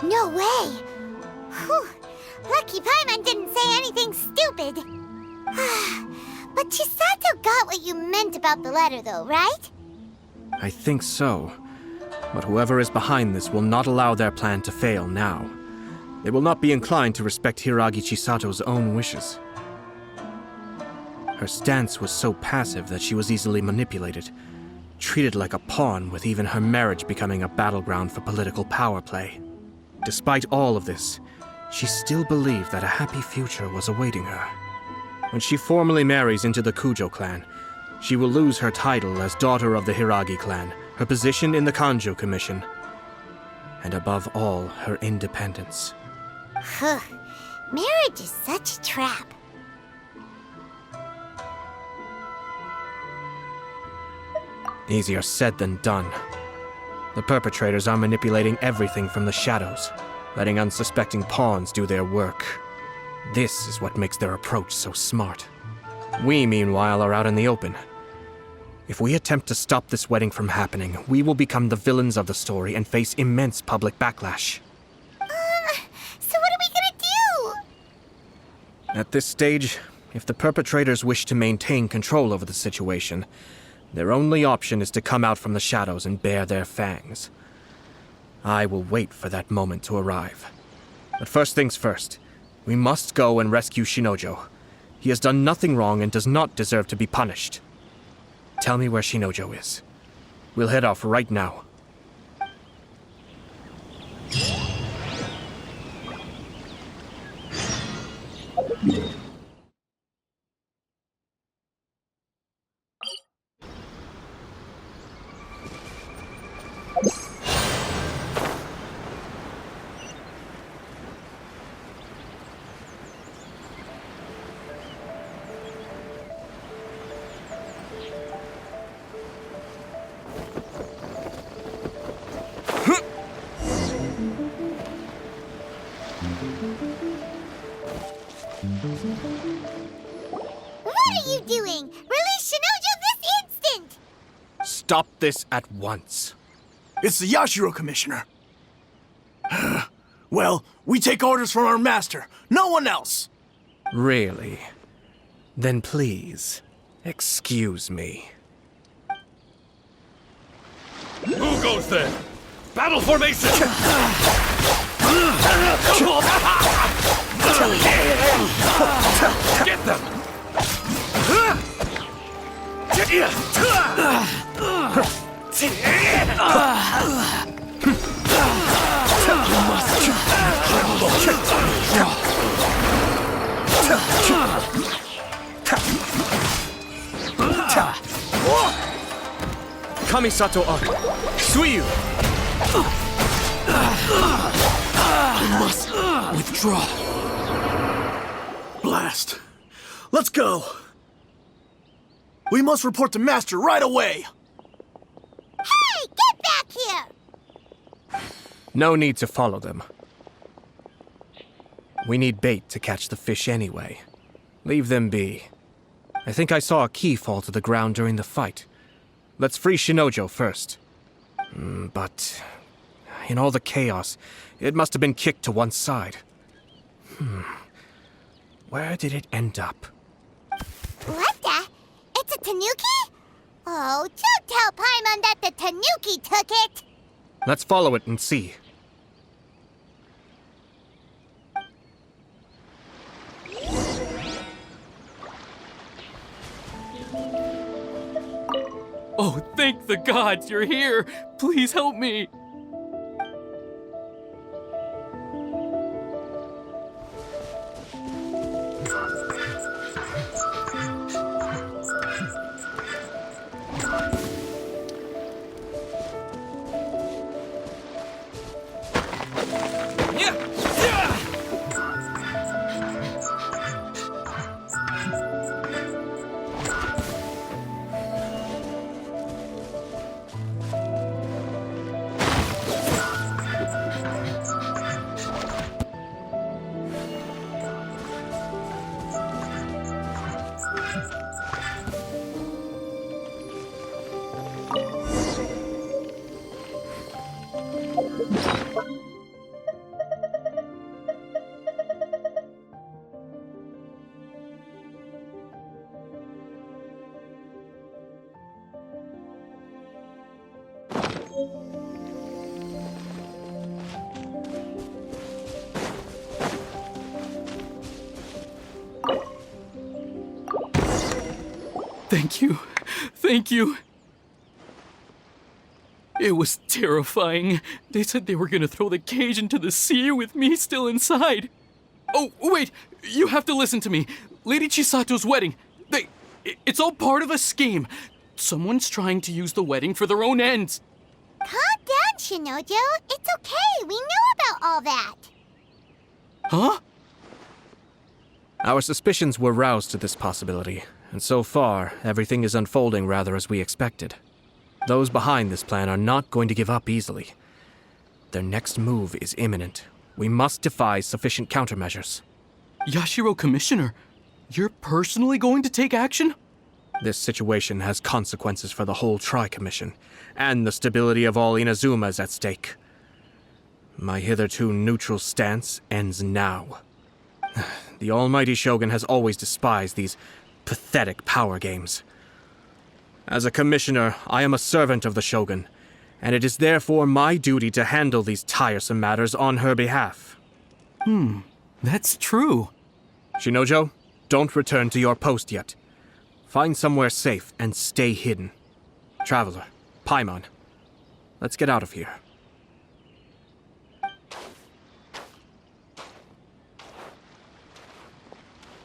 No way! Whew. Lucky Paimon didn't say anything stupid. But Chisato got what you meant about the letter, though, right? I think so. But whoever is behind this will not allow their plan to fail now. They will not be inclined to respect Hiragi Chisato's own wishes. Her stance was so passive that she was easily manipulated, treated like a pawn, with even her marriage becoming a battleground for political power play. Despite all of this, she still believed that a happy future was awaiting her. When she formally marries into the Kujo clan, she will lose her title as daughter of the Hiragi clan, her position in the Kanjo Commission, and above all, her independence. Marriage is such a trap. Easier said than done. The perpetrators are manipulating everything from the shadows, letting unsuspecting pawns do their work. This is what makes their approach so smart. We, meanwhile, are out in the open. If we attempt to stop this wedding from happening, we will become the villains of the story and face immense public backlash. So what are we gonna do? At this stage, if the perpetrators wish to maintain control over the situation, their only option is to come out from the shadows and bare their fangs. I will wait for that moment to arrive. But first things first, we must go and rescue Shinojo. He has done nothing wrong and does not deserve to be punished. Tell me where Shinojo is. We'll head off right now. What are you doing? Release Shinojo this instant! Stop this at once. It's the Yashiro Commissioner. Well, we take orders from our master, no one else. Really? Then please, excuse me. Who goes there? Battle formation! Get them! Kamisato Arc, Suiyu! We must withdraw. Blast. Let's go. We must report to Master right away. Hey, get back here! No need to follow them. We need bait to catch the fish anyway. Leave them be. I think I saw a key fall to the ground during the fight. Let's free Shinojo first. But in all the chaos, it must have been kicked to one side. Where did it end up? What the? It's a tanuki? Oh, don't tell Paimon that the tanuki took it! Let's follow it and see. Oh, thank the gods you're here! Please help me! Thank you. Thank you. It was terrifying. They said they were gonna throw the cage into the sea with me still inside. Oh, wait! You have to listen to me. Lady Chisato's wedding. It's all part of a scheme. Someone's trying to use the wedding for their own ends. Calm down, Shinojo. It's okay. We know about all that. Huh? Our suspicions were roused to this possibility, and so far, everything is unfolding rather as we expected. Those behind this plan are not going to give up easily. Their next move is imminent. We must devise sufficient countermeasures. Yashiro Commissioner, you're personally going to take action? This situation has consequences for the whole Tri-Commission, and the stability of all Inazuma is at stake. My hitherto neutral stance ends now. The almighty Shogun has always despised these pathetic power games. As a commissioner, I am a servant of the Shogun, and it is therefore my duty to handle these tiresome matters on her behalf. That's true. Shinojo, don't return to your post yet. Find somewhere safe and stay hidden. Traveler, Paimon, let's get out of here.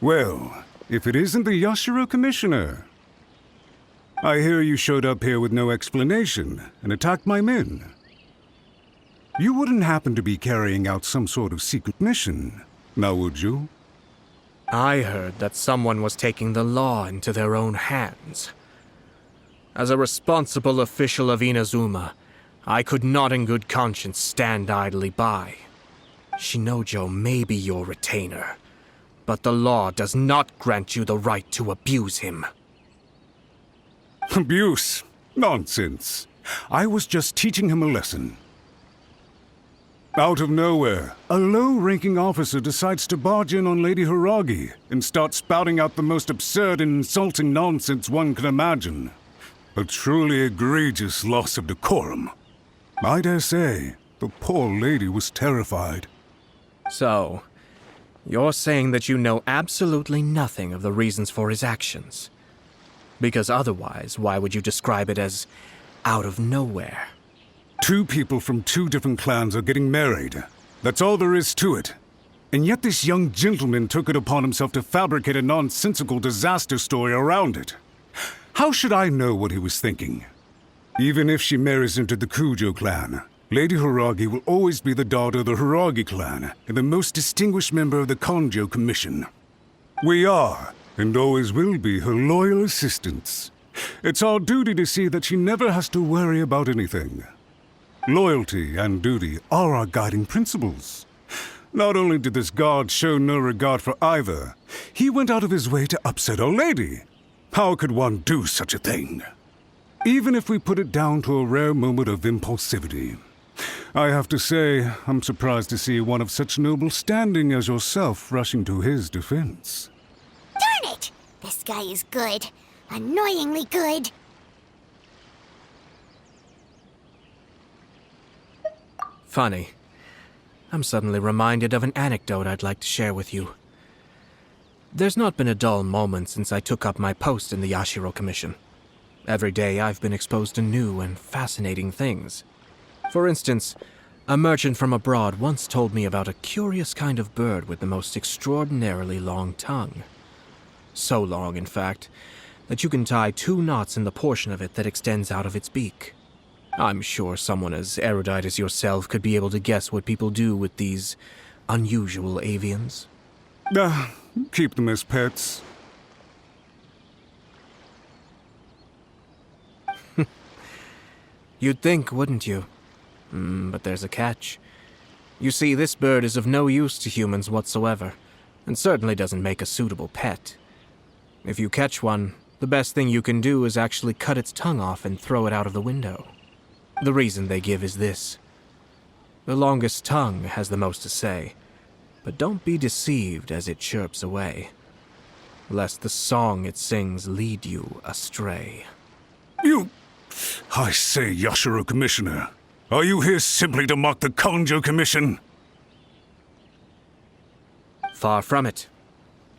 Well, if it isn't the Yashiro Commissioner. I hear you showed up here with no explanation and attacked my men. You wouldn't happen to be carrying out some sort of secret mission, now would you? I heard that someone was taking the law into their own hands. As a responsible official of Inazuma, I could not in good conscience stand idly by. Shinojo may be your retainer, but the law does not grant you the right to abuse him. Abuse? Nonsense. I was just teaching him a lesson. Out of nowhere, a low-ranking officer decides to barge in on Lady Hiragi and start spouting out the most absurd and insulting nonsense one can imagine. A truly egregious loss of decorum. I dare say, the poor lady was terrified. So, you're saying that you know absolutely nothing of the reasons for his actions? Because otherwise, why would you describe it as out of nowhere? Two people from two different clans are getting married. That's all there is to it. And yet this young gentleman took it upon himself to fabricate a nonsensical disaster story around it. How should I know what he was thinking? Even if she marries into the Kujo clan, Lady Hiragi will always be the daughter of the Hiragi clan and the most distinguished member of the Konjo Commission. We are, and always will be, her loyal assistants. It's our duty to see that she never has to worry about anything. Loyalty and duty are our guiding principles. Not only did this guard show no regard for either, he went out of his way to upset our lady. How could one do such a thing? Even if we put it down to a rare moment of impulsivity. I have to say, I'm surprised to see one of such noble standing as yourself rushing to his defense. Darn it! This guy is good. Annoyingly good. Funny. I'm suddenly reminded of an anecdote I'd like to share with you. There's not been a dull moment since I took up my post in the Yashiro Commission. Every day I've been exposed to new and fascinating things. For instance, a merchant from abroad once told me about a curious kind of bird with the most extraordinarily long tongue. So long, in fact, that you can tie 2 knots in the portion of it that extends out of its beak. I'm sure someone as erudite as yourself could be able to guess what people do with these unusual avians. Keep them as pets. You'd think, wouldn't you? But there's a catch. You see, this bird is of no use to humans whatsoever, and certainly doesn't make a suitable pet. If you catch one, the best thing you can do is actually cut its tongue off and throw it out of the window. The reason they give is this. The longest tongue has the most to say, but don't be deceived as it chirps away, lest the song it sings lead you astray. I say, Yashiro Commissioner, are you here simply to mock the Kanjo Commission? Far from it.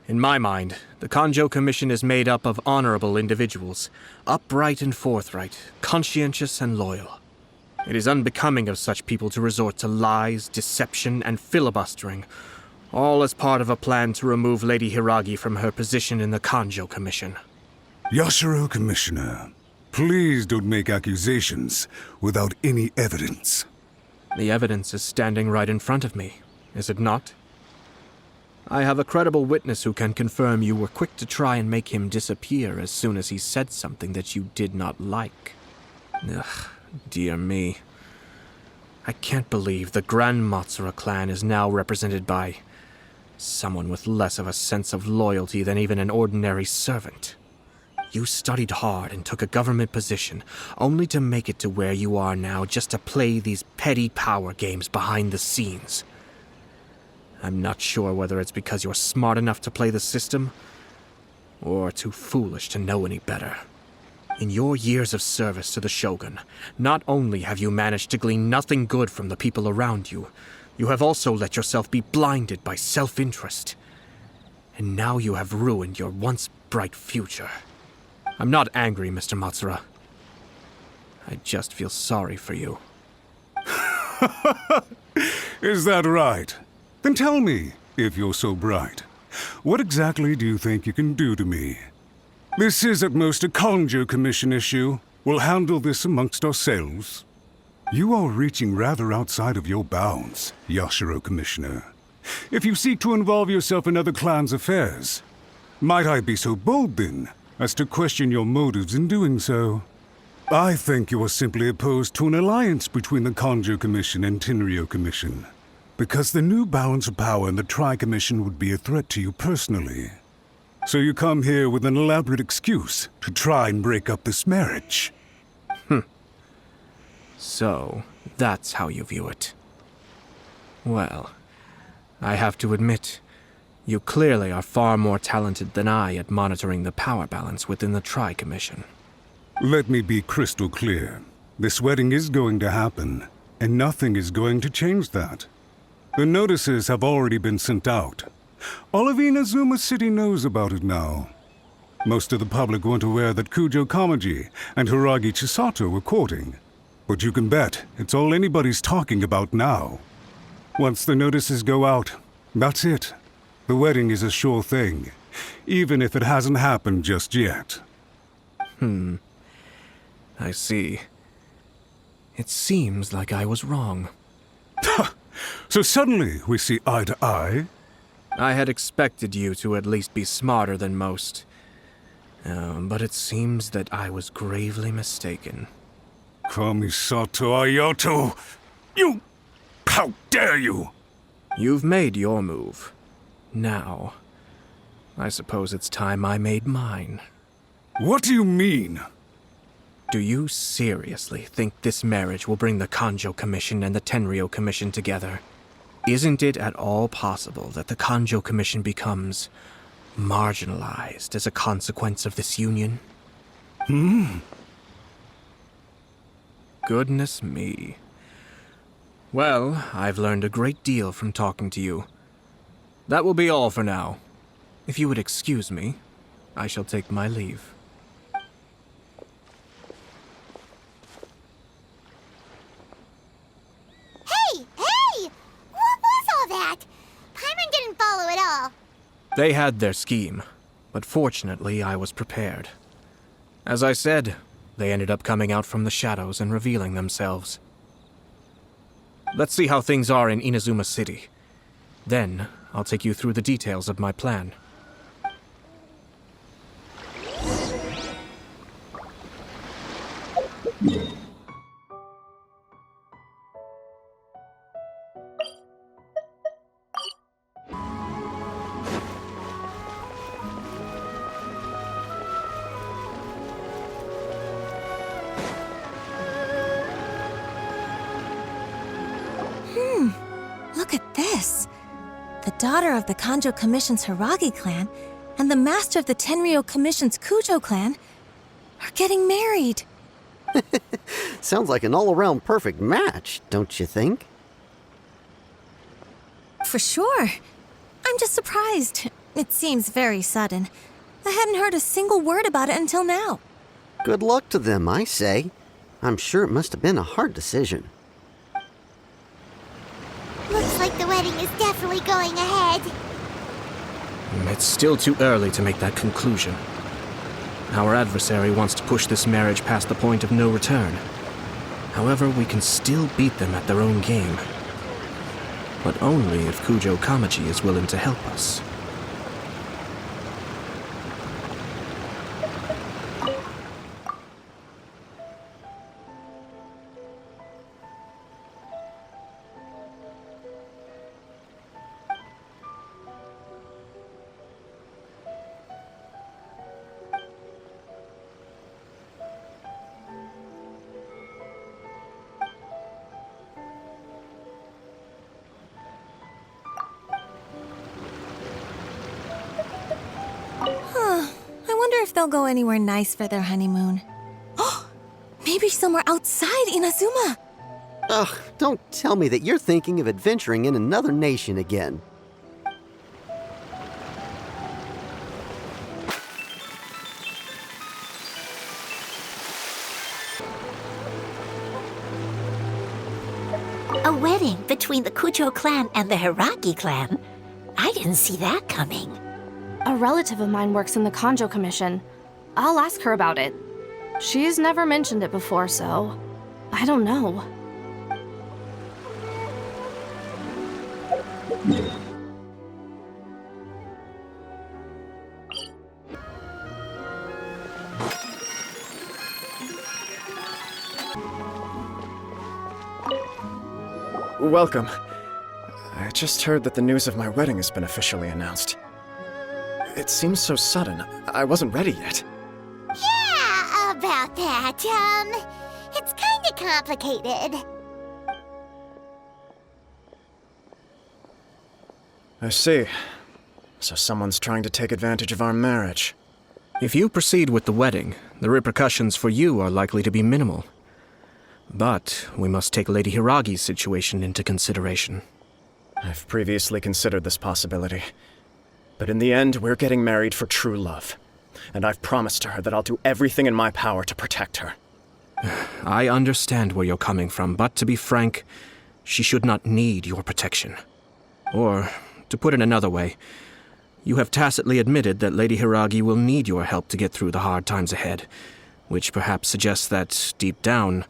In my mind, the Kanjo Commission is made up of honorable individuals, upright and forthright, conscientious and loyal. It is unbecoming of such people to resort to lies, deception, and filibustering, all as part of a plan to remove Lady Hiragi from her position in the Kanjo Commission. Yashiro Commissioner, please don't make accusations without any evidence. The evidence is standing right in front of me, is it not? I have a credible witness who can confirm you were quick to try and make him disappear as soon as he said something that you did not like. Ugh, dear me. I can't believe the Grand Matsura clan is now represented by someone with less of a sense of loyalty than even an ordinary servant. You studied hard and took a government position, only to make it to where you are now just to play these petty power games behind the scenes. I'm not sure whether it's because you're smart enough to play the system, or too foolish to know any better. In your years of service to the Shogun, not only have you managed to glean nothing good from the people around you, you have also let yourself be blinded by self-interest. And now you have ruined your once bright future. I'm not angry, Mr. Matsura. I just feel sorry for you. Is that right? Then tell me, if you're so bright, what exactly do you think you can do to me? This is at most a Kanjo Commission issue. We'll handle this amongst ourselves. You are reaching rather outside of your bounds, Yashiro Commissioner. If you seek to involve yourself in other clans' affairs, might I be so bold, then, as to question your motives in doing so? I think you are simply opposed to an alliance between the Kanjo Commission and Tenryo Commission, because the new balance of power in the Tri-Commission would be a threat to you personally. So you come here with an elaborate excuse to try and break up this marriage. So, that's how you view it. Well, I have to admit, you clearly are far more talented than I at monitoring the power balance within the Tri-Commission. Let me be crystal clear. This wedding is going to happen, and nothing is going to change that. The notices have already been sent out. All of Inazuma City knows about it now. Most of the public weren't aware that Kujo Kamaji and Hiragi Chisato were courting. But you can bet it's all anybody's talking about now. Once the notices go out, that's it. The wedding is a sure thing, even if it hasn't happened just yet. I see. It seems like I was wrong. So suddenly we see eye to eye? I had expected you to at least be smarter than most. But it seems that I was gravely mistaken. Kamisato Ayato! You... How dare you! You've made your move. Now, I suppose it's time I made mine. What do you mean? Do you seriously think this marriage will bring the Kanjo Commission and the Tenryo Commission together? Isn't it at all possible that the Kanjo Commission becomes marginalized as a consequence of this union? Goodness me. Well, I've learned a great deal from talking to you. That will be all for now. If you would excuse me, I shall take my leave. Hey! What was all that? Paimon didn't follow at all. They had their scheme, but fortunately I was prepared. As I said, they ended up coming out from the shadows and revealing themselves. Let's see how things are in Inazuma City. Then, I'll take you through the details of my plan. Look at this. The daughter of the Kanjo Commission's Hiragi clan and the master of the Tenryo Commission's Kujo clan are getting married. Sounds like an all-around perfect match, don't you think? For sure. I'm just surprised. It seems very sudden. I hadn't heard a single word about it until now. Good luck to them, I say. I'm sure it must have been a hard decision. Looks like the wedding is definitely going ahead. It's still too early to make that conclusion. Our adversary wants to push this marriage past the point of no return. However, we can still beat them at their own game. But only if Kujo Kamaji is willing to help us. I wonder if they'll go anywhere nice for their honeymoon. Oh, maybe somewhere outside Inazuma. Ugh, don't tell me that you're thinking of adventuring in another nation again. A wedding between the Kujo clan and the Hiragi clan? I didn't see that coming. A relative of mine works in the Kanjo Commission. I'll ask her about it. She's never mentioned it before, so I don't know. Welcome. I just heard that the news of my wedding has been officially announced. It seems so sudden. I wasn't ready yet. Yeah, about that. It's kinda complicated. I see. So someone's trying to take advantage of our marriage. If you proceed with the wedding, the repercussions for you are likely to be minimal. But we must take Lady Hiragi's situation into consideration. I've previously considered this possibility. But in the end, we're getting married for true love. And I've promised her that I'll do everything in my power to protect her. I understand where you're coming from, but to be frank, she should not need your protection. Or, to put it another way, you have tacitly admitted that Lady Hiragi will need your help to get through the hard times ahead, which perhaps suggests that, deep down,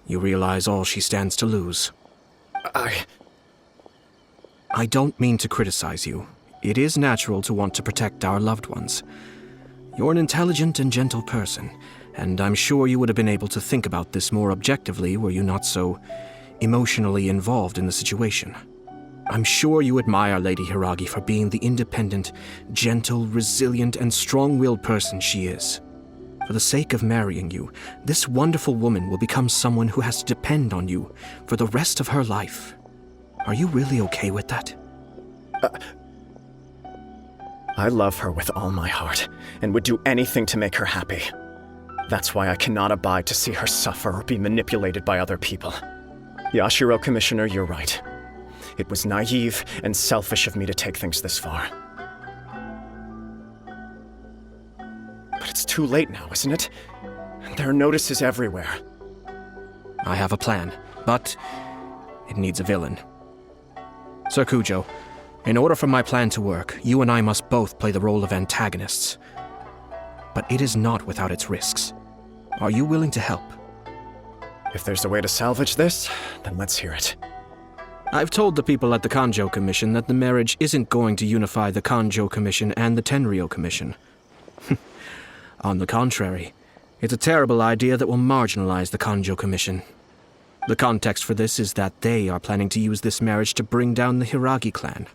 you realize all she stands to lose. I don't mean to criticize you. It is natural to want to protect our loved ones. You're an intelligent and gentle person, and I'm sure you would have been able to think about this more objectively were you not so emotionally involved in the situation. I'm sure you admire Lady Hiragi for being the independent, gentle, resilient, and strong-willed person she is. For the sake of marrying you, this wonderful woman will become someone who has to depend on you for the rest of her life. Are you really okay with that? I love her with all my heart, and would do anything to make her happy. That's why I cannot abide to see her suffer or be manipulated by other people. Yashiro, Commissioner, you're right. It was naive and selfish of me to take things this far. But it's too late now, isn't it? There are notices everywhere. I have a plan, but it needs a villain. Sir Kujo, in order for my plan to work, you and I must both play the role of antagonists. But it is not without its risks. Are you willing to help? If there's a way to salvage this, then let's hear it. I've told the people at the Kanjo Commission that the marriage isn't going to unify the Kanjo Commission and the Tenryou Commission. On the contrary, it's a terrible idea that will marginalize the Kanjo Commission. The context for this is that they are planning to use this marriage to bring down the Hiragi clan,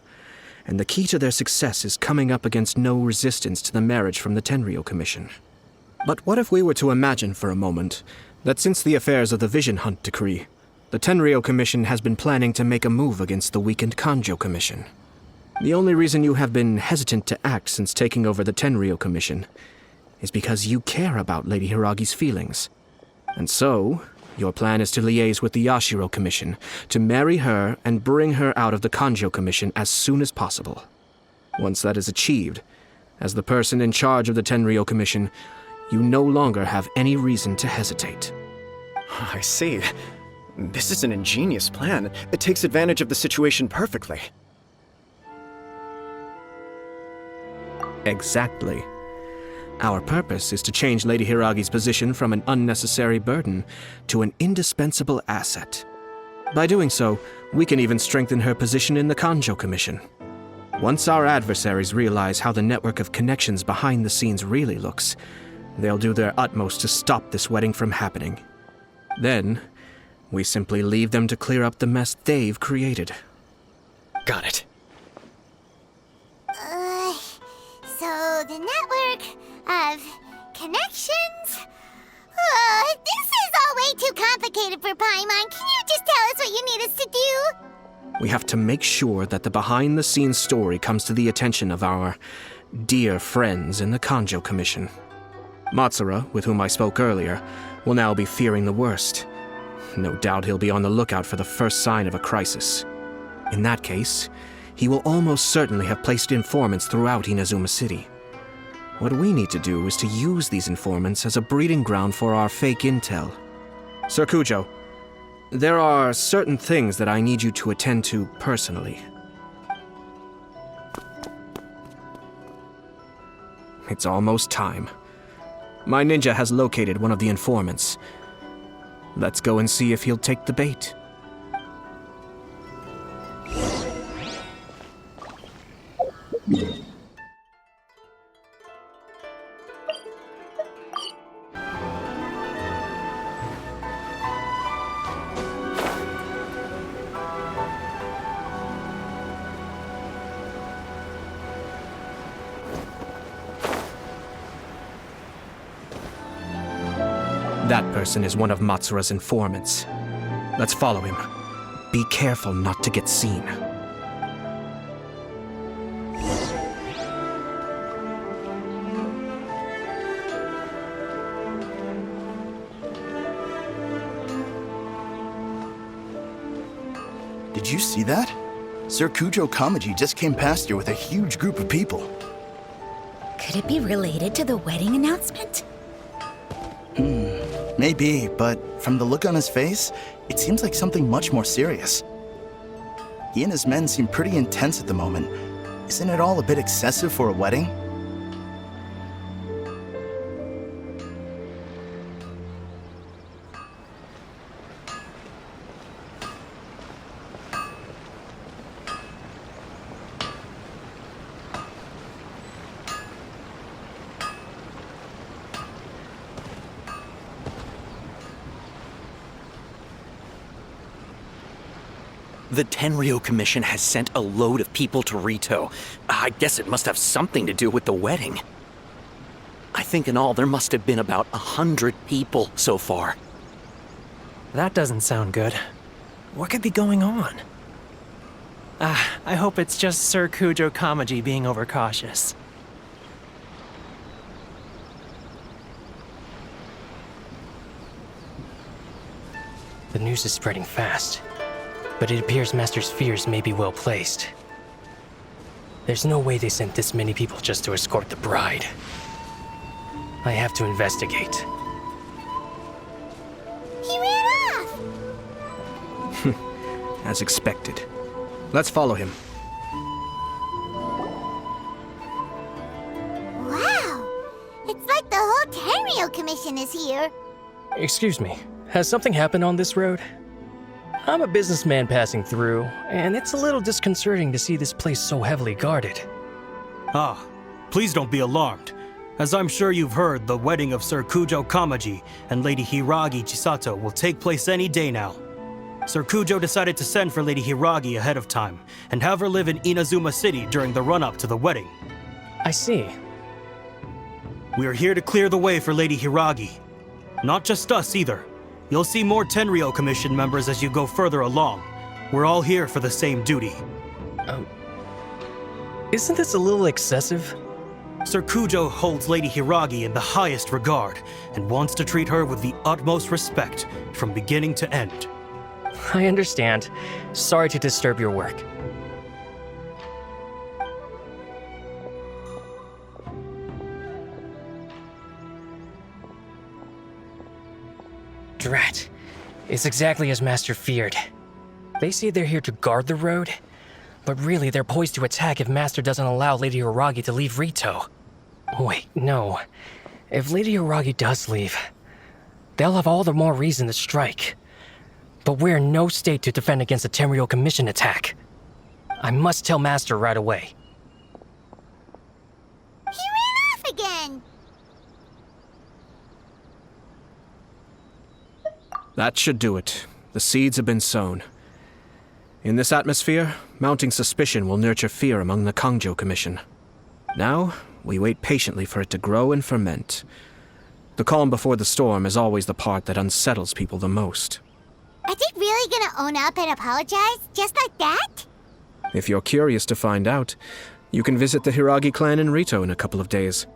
and the key to their success is coming up against no resistance to the marriage from the Tenryou Commission. But what if we were to imagine for a moment that since the affairs of the Vision Hunt Decree, the Tenryou Commission has been planning to make a move against the weakened Kanjo Commission? The only reason you have been hesitant to act since taking over the Tenryou Commission is because you care about Lady Hiragi's feelings. And so, your plan is to liaise with the Yashiro Commission, to marry her and bring her out of the Kanjo Commission as soon as possible. Once that is achieved, as the person in charge of the Tenryou Commission, you no longer have any reason to hesitate. I see. This is an ingenious plan. It takes advantage of the situation perfectly. Exactly. Our purpose is to change Lady Hiragi's position from an unnecessary burden to an indispensable asset. By doing so, we can even strengthen her position in the Kanjo Commission. Once our adversaries realize how the network of connections behind the scenes really looks, they'll do their utmost to stop this wedding from happening. Then, we simply leave them to clear up the mess they've created. Got it. So the network of connections? This is all way too complicated for Paimon. Can you just tell us what you need us to do? We have to make sure that the behind-the-scenes story comes to the attention of our dear friends in the Kanjo Commission. Matsura, with whom I spoke earlier, will now be fearing the worst. No doubt he'll be on the lookout for the first sign of a crisis. In that case, he will almost certainly have placed informants throughout Inazuma City. What we need to do is to use these informants as a breeding ground for our fake intel. Sir Kujo, there are certain things that I need you to attend to personally. It's almost time. My ninja has located one of the informants. Let's go and see if he'll take the bait. That person is one of Matsura's informants. Let's follow him. Be careful not to get seen. Did you see that? Sir Kujo Kamaji just came past here with a huge group of people. Could it be related to the wedding announcement? Maybe, but from the look on his face, it seems like something much more serious. He and his men seem pretty intense at the moment. Isn't it all a bit excessive for a wedding? The Tenryo Commission has sent a load of people to Rito. I guess it must have something to do with the wedding. I think in all there must have been about 100 people so far. That doesn't sound good. What could be going on? I hope it's just Sir Kujo Kamaji being overcautious. The news is spreading fast, but it appears Master's fears may be well placed. There's no way they sent this many people just to escort the bride. I have to investigate. He ran off! As expected. Let's follow him. Wow! It's like the whole Tenryo Commission is here. Excuse me, has something happened on this road? I'm a businessman passing through, and it's a little disconcerting to see this place so heavily guarded. Ah, please don't be alarmed. As I'm sure you've heard, the wedding of Sir Kujo Kamaji and Lady Hiragi Chisato will take place any day now. Sir Kujo decided to send for Lady Hiragi ahead of time and have her live in Inazuma City during the run-up to the wedding. I see. We are here to clear the way for Lady Hiragi. Not just us either. You'll see more Tenryo Commission members as you go further along. We're all here for the same duty. Isn't this a little excessive? Sir Kujo holds Lady Hiragi in the highest regard and wants to treat her with the utmost respect from beginning to end. I understand. Sorry to disturb your work. Drat. It's exactly as Master feared. They say they're here to guard the road, but really they're poised to attack if Master doesn't allow Lady Hiragi to leave Rito. Wait, no. If Lady Hiragi does leave, they'll have all the more reason to strike. But we're in no state to defend against a Tenryo Commission attack. I must tell Master right away. He ran off again! That should do it. The seeds have been sown. In this atmosphere, mounting suspicion will nurture fear among the Kangjo Commission. Now, we wait patiently for it to grow and ferment. The calm before the storm is always the part that unsettles people the most. Are they really gonna own up and apologize? Just like that? If you're curious to find out, you can visit the Hiragi clan in Rito in a couple of days.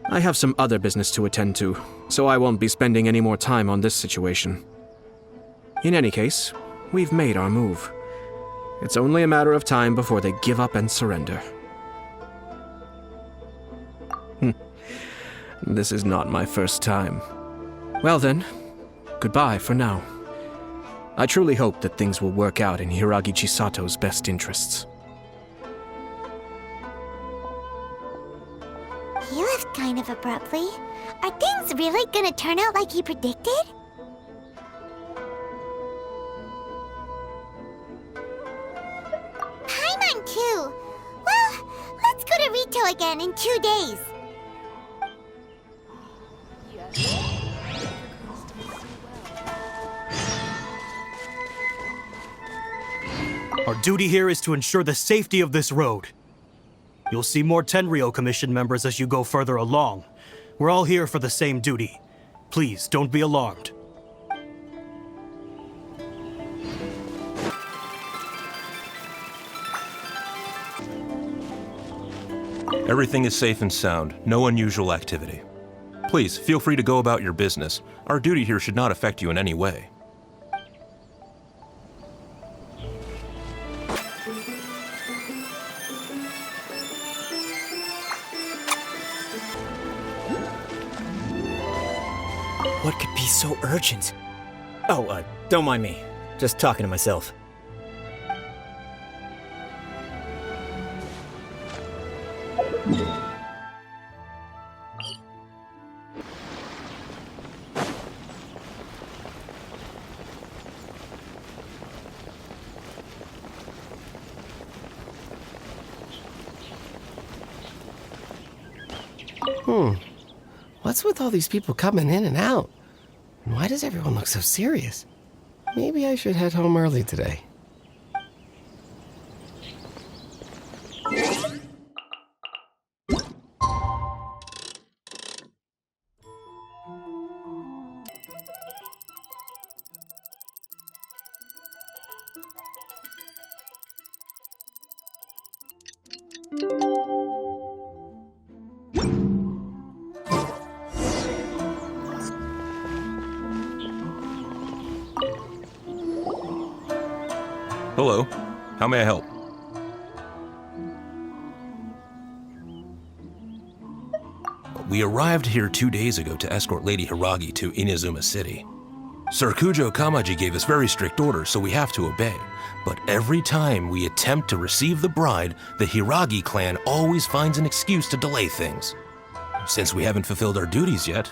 I have some other business to attend to, so I won't be spending any more time on this situation. In any case, we've made our move. It's only a matter of time before they give up and surrender. This is not my first time. Well then, goodbye for now. I truly hope that things will work out in Hiragi Chisato's best interests. He left kind of abruptly. Are things really gonna turn out like he predicted? Paimon too. Well, let's go to Rito again in 2 days. Our duty here is to ensure the safety of this road. You'll see more Tenryo Commission members as you go further along. We're all here for the same duty. Please, don't be alarmed. Everything is safe and sound. No unusual activity. Please, feel free to go about your business. Our duty here should not affect you in any way. What could be so urgent? Oh, don't mind me. Just talking to myself. What's with all these people coming in and out? And why does everyone look so serious? Maybe I should head home early today. Hello. How may I help? We arrived here 2 days ago to escort Lady Hiragi to Inazuma City. Sir Kujo Kamaji gave us very strict orders, so we have to obey. But every time we attempt to receive the bride, the Hiragi clan always finds an excuse to delay things. Since we haven't fulfilled our duties yet,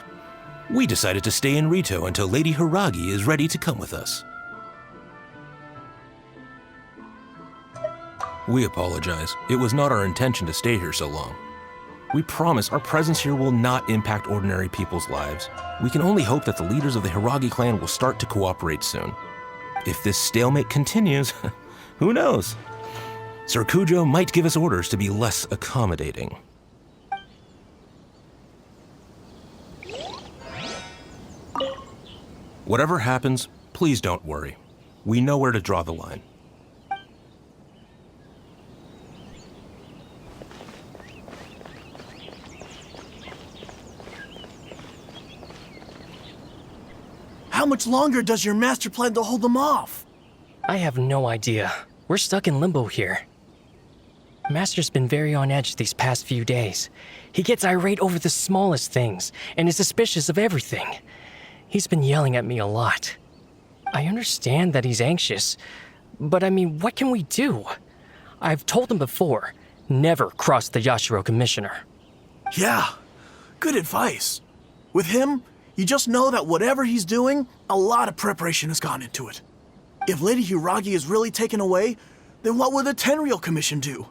we decided to stay in Rito until Lady Hiragi is ready to come with us. We apologize. It was not our intention to stay here so long. We promise our presence here will not impact ordinary people's lives. We can only hope that the leaders of the Hiragi clan will start to cooperate soon. If this stalemate continues, who knows? Sir Kujo might give us orders to be less accommodating. Whatever happens, please don't worry. We know where to draw the line. How much longer does your master plan to hold them off? I have no idea. We're stuck in limbo here. Master's been very on edge these past few days. He gets irate over the smallest things and is suspicious of everything. He's been yelling at me a lot. I understand that he's anxious, but I mean, what can we do? I've told him before, never cross the Yashiro Commissioner. Yeah, good advice. With him, you just know that whatever he's doing, a lot of preparation has gone into it. If Lady Hiragi is really taken away, then what will the Tenryou Commission do?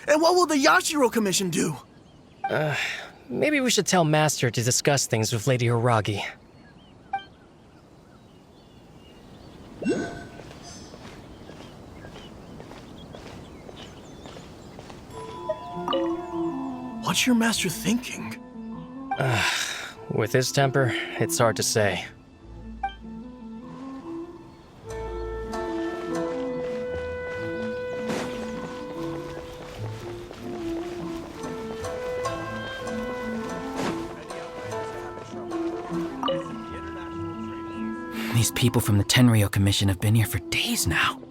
And what will the Yashiro Commission do? Maybe we should tell Master to discuss things with Lady Hiragi. What's your master thinking? With his temper, it's hard to say. These people from the Tenryou Commission have been here for days now.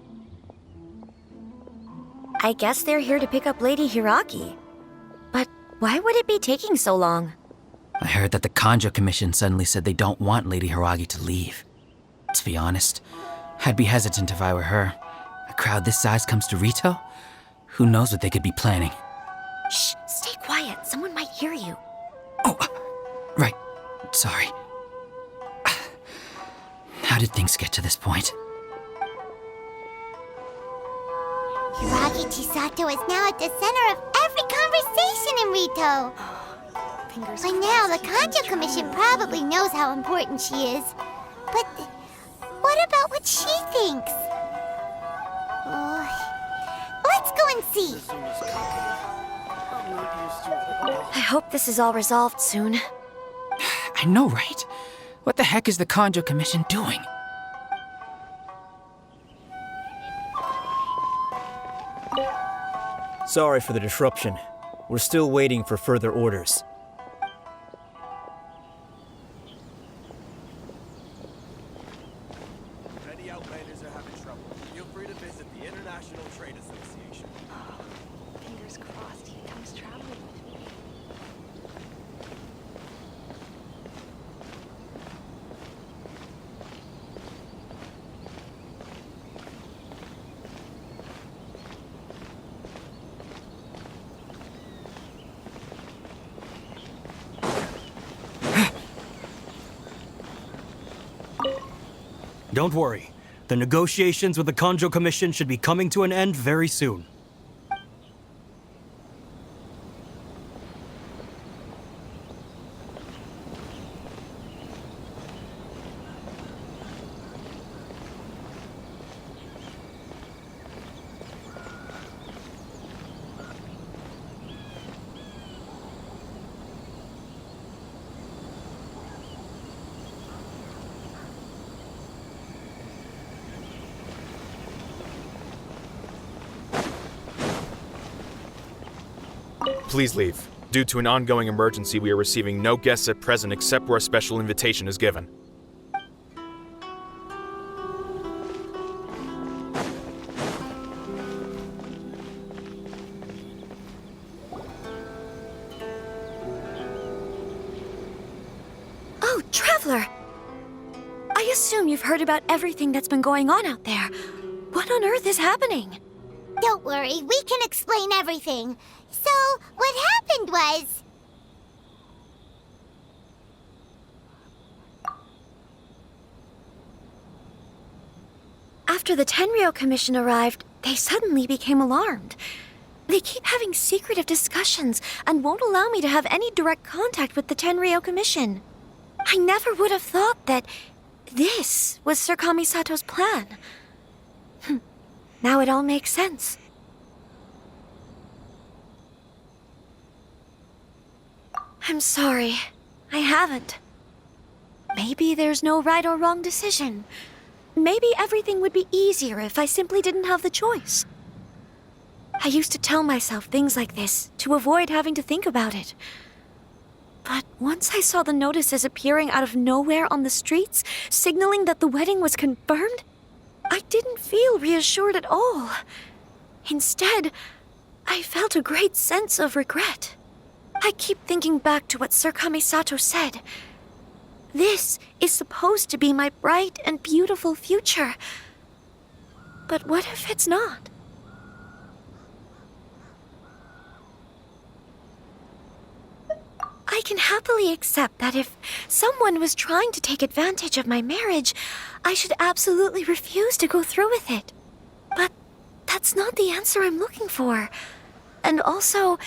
I guess they're here to pick up Lady Hiragi. But why would it be taking so long? I heard that the Kanjo Commission suddenly said they don't want Lady Hiragi to leave. To be honest, I'd be hesitant if I were her. A crowd this size comes to Rito? Who knows what they could be planning? Shh, stay quiet. Someone might hear you. Right. Sorry. How did things get to this point? Hiragi Chisato is now at the center of every conversation in Rito. By now, the Kanjo Commission probably knows how important she is. But what about what she thinks? Let's go and see. I hope this is all resolved soon. I know, right? What the heck is the Kanjo Commission doing? Sorry for the disruption. We're still waiting for further orders. Many outlanders are having trouble. Feel free to visit the International Trade Association. Fingers crossed he comes traveling with me. Don't worry. The negotiations with the Kanjo Commission should be coming to an end very soon. Please leave. Due to an ongoing emergency, we are receiving no guests at present except where a special invitation is given. Oh, Traveler! I assume you've heard about everything that's been going on out there. What on earth is happening? Don't worry, we can explain everything. So, what happened was... After the Tenryou Commission arrived, they suddenly became alarmed. They keep having secretive discussions and won't allow me to have any direct contact with the Tenryou Commission. I never would have thought that this was Sir Kamisato's plan. Now it all makes sense. I'm sorry. I haven't. Maybe there's no right or wrong decision. Maybe everything would be easier if I simply didn't have the choice. I used to tell myself things like this to avoid having to think about it. But once I saw the notices appearing out of nowhere on the streets, signaling that the wedding was confirmed, I didn't feel reassured at all. Instead, I felt a great sense of regret. I keep thinking back to what Sir Kamisato said. This is supposed to be my bright and beautiful future. But what if it's not? I can happily accept that if someone was trying to take advantage of my marriage, I should absolutely refuse to go through with it. But that's not the answer I'm looking for. And also,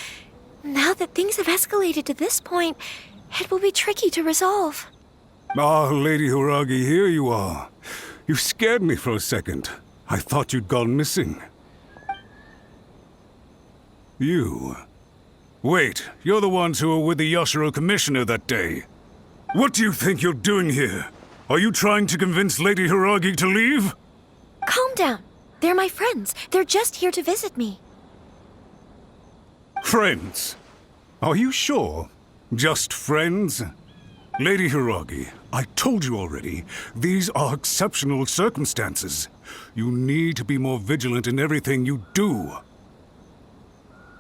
now that things have escalated to this point, it will be tricky to resolve. Ah, Lady Hiragi, here you are. You scared me for a second. I thought you'd gone missing. You... Wait, you're the ones who were with the Yoshiro Commissioner that day. What do you think you're doing here? Are you trying to convince Lady Hiragi to leave? Calm down. They're my friends. They're just here to visit me. Friends? Are you sure? Just friends? Lady Hiragi, I told you already, these are exceptional circumstances. You need to be more vigilant in everything you do.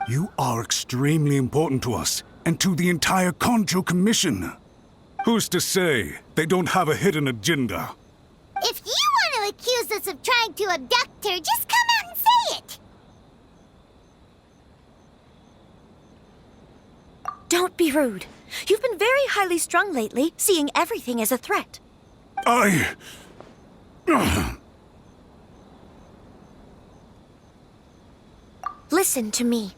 You are extremely important to us, and to the entire Kanjo Commission. Who's to say they don't have a hidden agenda? If you want to accuse us of trying to abduct her, just come out and say it! Don't be rude. You've been very highly strung lately, seeing everything as a threat. Listen to me.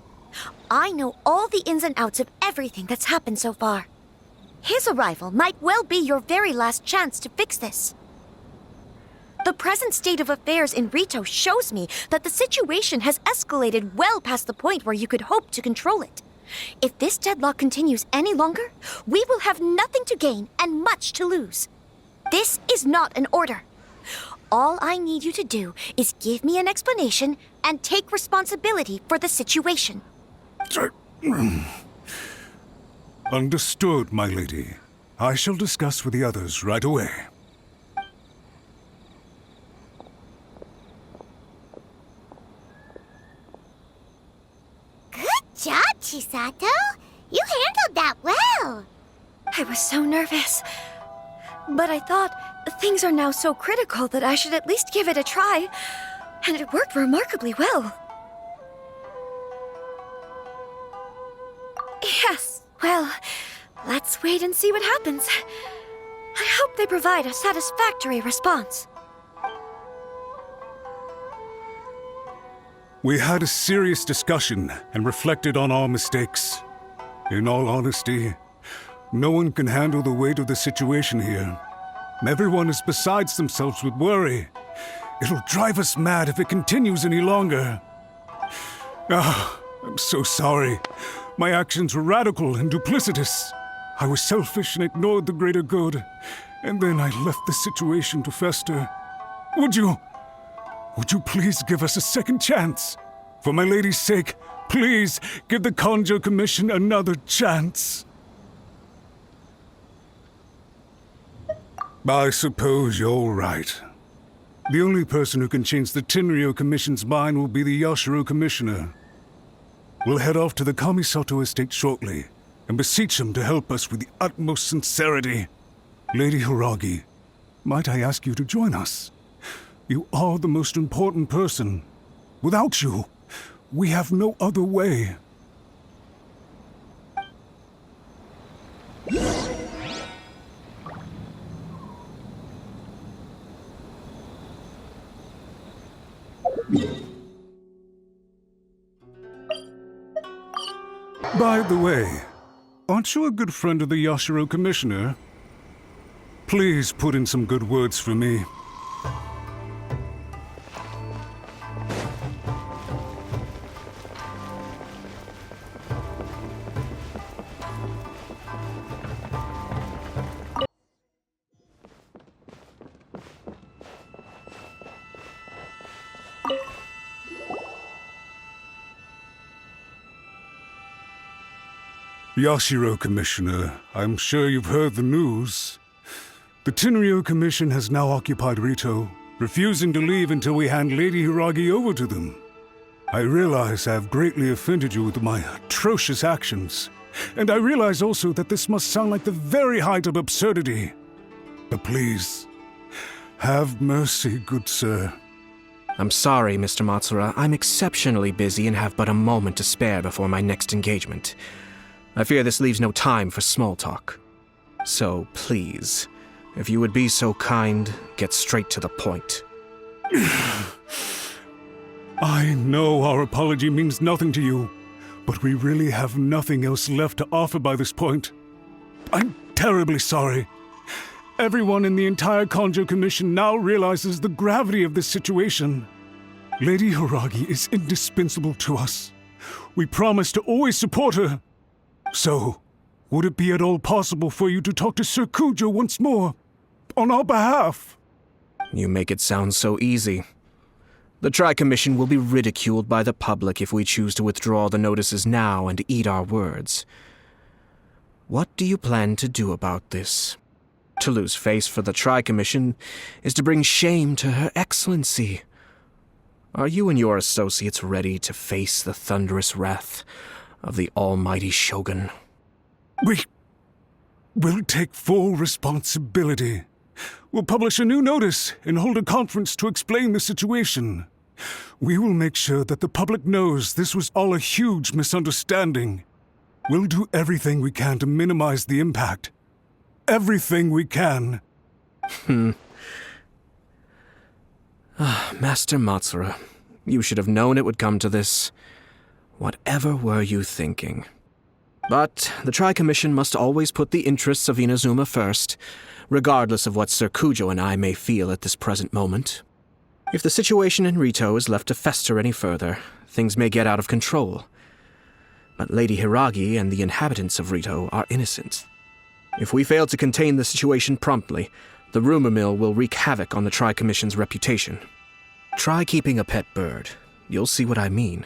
I know all the ins and outs of everything that's happened so far. His arrival might well be your very last chance to fix this. The present state of affairs in Rito shows me that the situation has escalated well past the point where you could hope to control it. If this deadlock continues any longer, we will have nothing to gain and much to lose. This is not an order. All I need you to do is give me an explanation and take responsibility for the situation. Understood, my lady. I shall discuss with the others right away. Good job, Chisato. You handled that well. I was so nervous. But I thought things are now so critical that I should at least give it a try. And it worked remarkably well. Yes, well, let's wait and see what happens. I hope they provide a satisfactory response. We had a serious discussion and reflected on our mistakes. In all honesty, no one can handle the weight of the situation here. Everyone is besides themselves with worry. It'll drive us mad if it continues any longer. I'm so sorry. My actions were radical and duplicitous. I was selfish and ignored the greater good. And then I left the situation to fester. Would you please give us a second chance? For my lady's sake, Please give the Kanjo Commission another chance. I suppose you're right. The only person who can change the Tenryo Commission's mind will be the Yashiro Commissioner. We'll head off to the Kamisato estate shortly and beseech him to help us with the utmost sincerity. Lady Hiragi, might I ask you to join us? You are the most important person. Without you, we have no other way. By the way, aren't you a good friend of the Yashiro Commissioner? Please put in some good words for me. Yashiro Commissioner, I'm sure you've heard the news. The Tenryo Commission has now occupied Rito, refusing to leave until we hand Lady Hiragi over to them. I realize I have greatly offended you with my atrocious actions, and I realize also that this must sound like the very height of absurdity. But please, have mercy, good sir. I'm sorry, Mr. Matsura. I'm exceptionally busy and have but a moment to spare before my next engagement. I fear this leaves no time for small talk. So please, if you would be so kind, get straight to the point. I know our apology means nothing to you, but we really have nothing else left to offer by this point. I'm terribly sorry. Everyone in the entire Kanjo Commission now realizes the gravity of this situation. Lady Hiragi is indispensable to us. We promise to always support her. So, would it be at all possible for you to talk to Sir Kujo once more, on our behalf? You make it sound so easy. The Tri-Commission will be ridiculed by the public if we choose to withdraw the notices now and eat our words. What do you plan to do about this? To lose face for the Tri-Commission is to bring shame to Her Excellency. Are you and your associates ready to face the thunderous wrath of the almighty Shogun? We will take full responsibility. We'll publish a new notice and hold a conference to explain the situation. We will make sure that the public knows this was all a huge misunderstanding. We'll do everything we can to minimize the impact. Everything we can. Master Matsura, you should have known it would come to this. Whatever were you thinking? But the Tri-Commission must always put the interests of Inazuma first, regardless of what Sir Kujo and I may feel at this present moment. If the situation in Rito is left to fester any further, things may get out of control. But Lady Hiragi and the inhabitants of Rito are innocent. If we fail to contain the situation promptly, the rumor mill will wreak havoc on the Tri-Commission's reputation. Try keeping a pet bird. You'll see what I mean.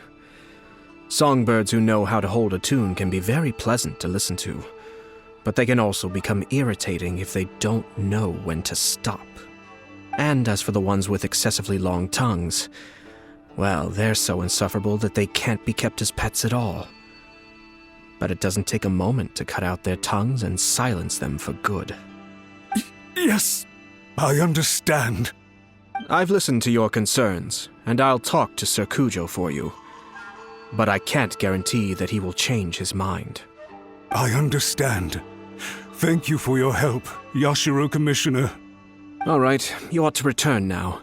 Songbirds who know how to hold a tune can be very pleasant to listen to, but they can also become irritating if they don't know when to stop. And as for the ones with excessively long tongues, well, they're so insufferable that they can't be kept as pets at all. But it doesn't take a moment to cut out their tongues and silence them for good. Yes, I understand. I've listened to your concerns, and I'll talk to Sir Kujo for you. But I can't guarantee that he will change his mind. I understand. Thank you for your help, Yashiro Commissioner. All right, you ought to return now.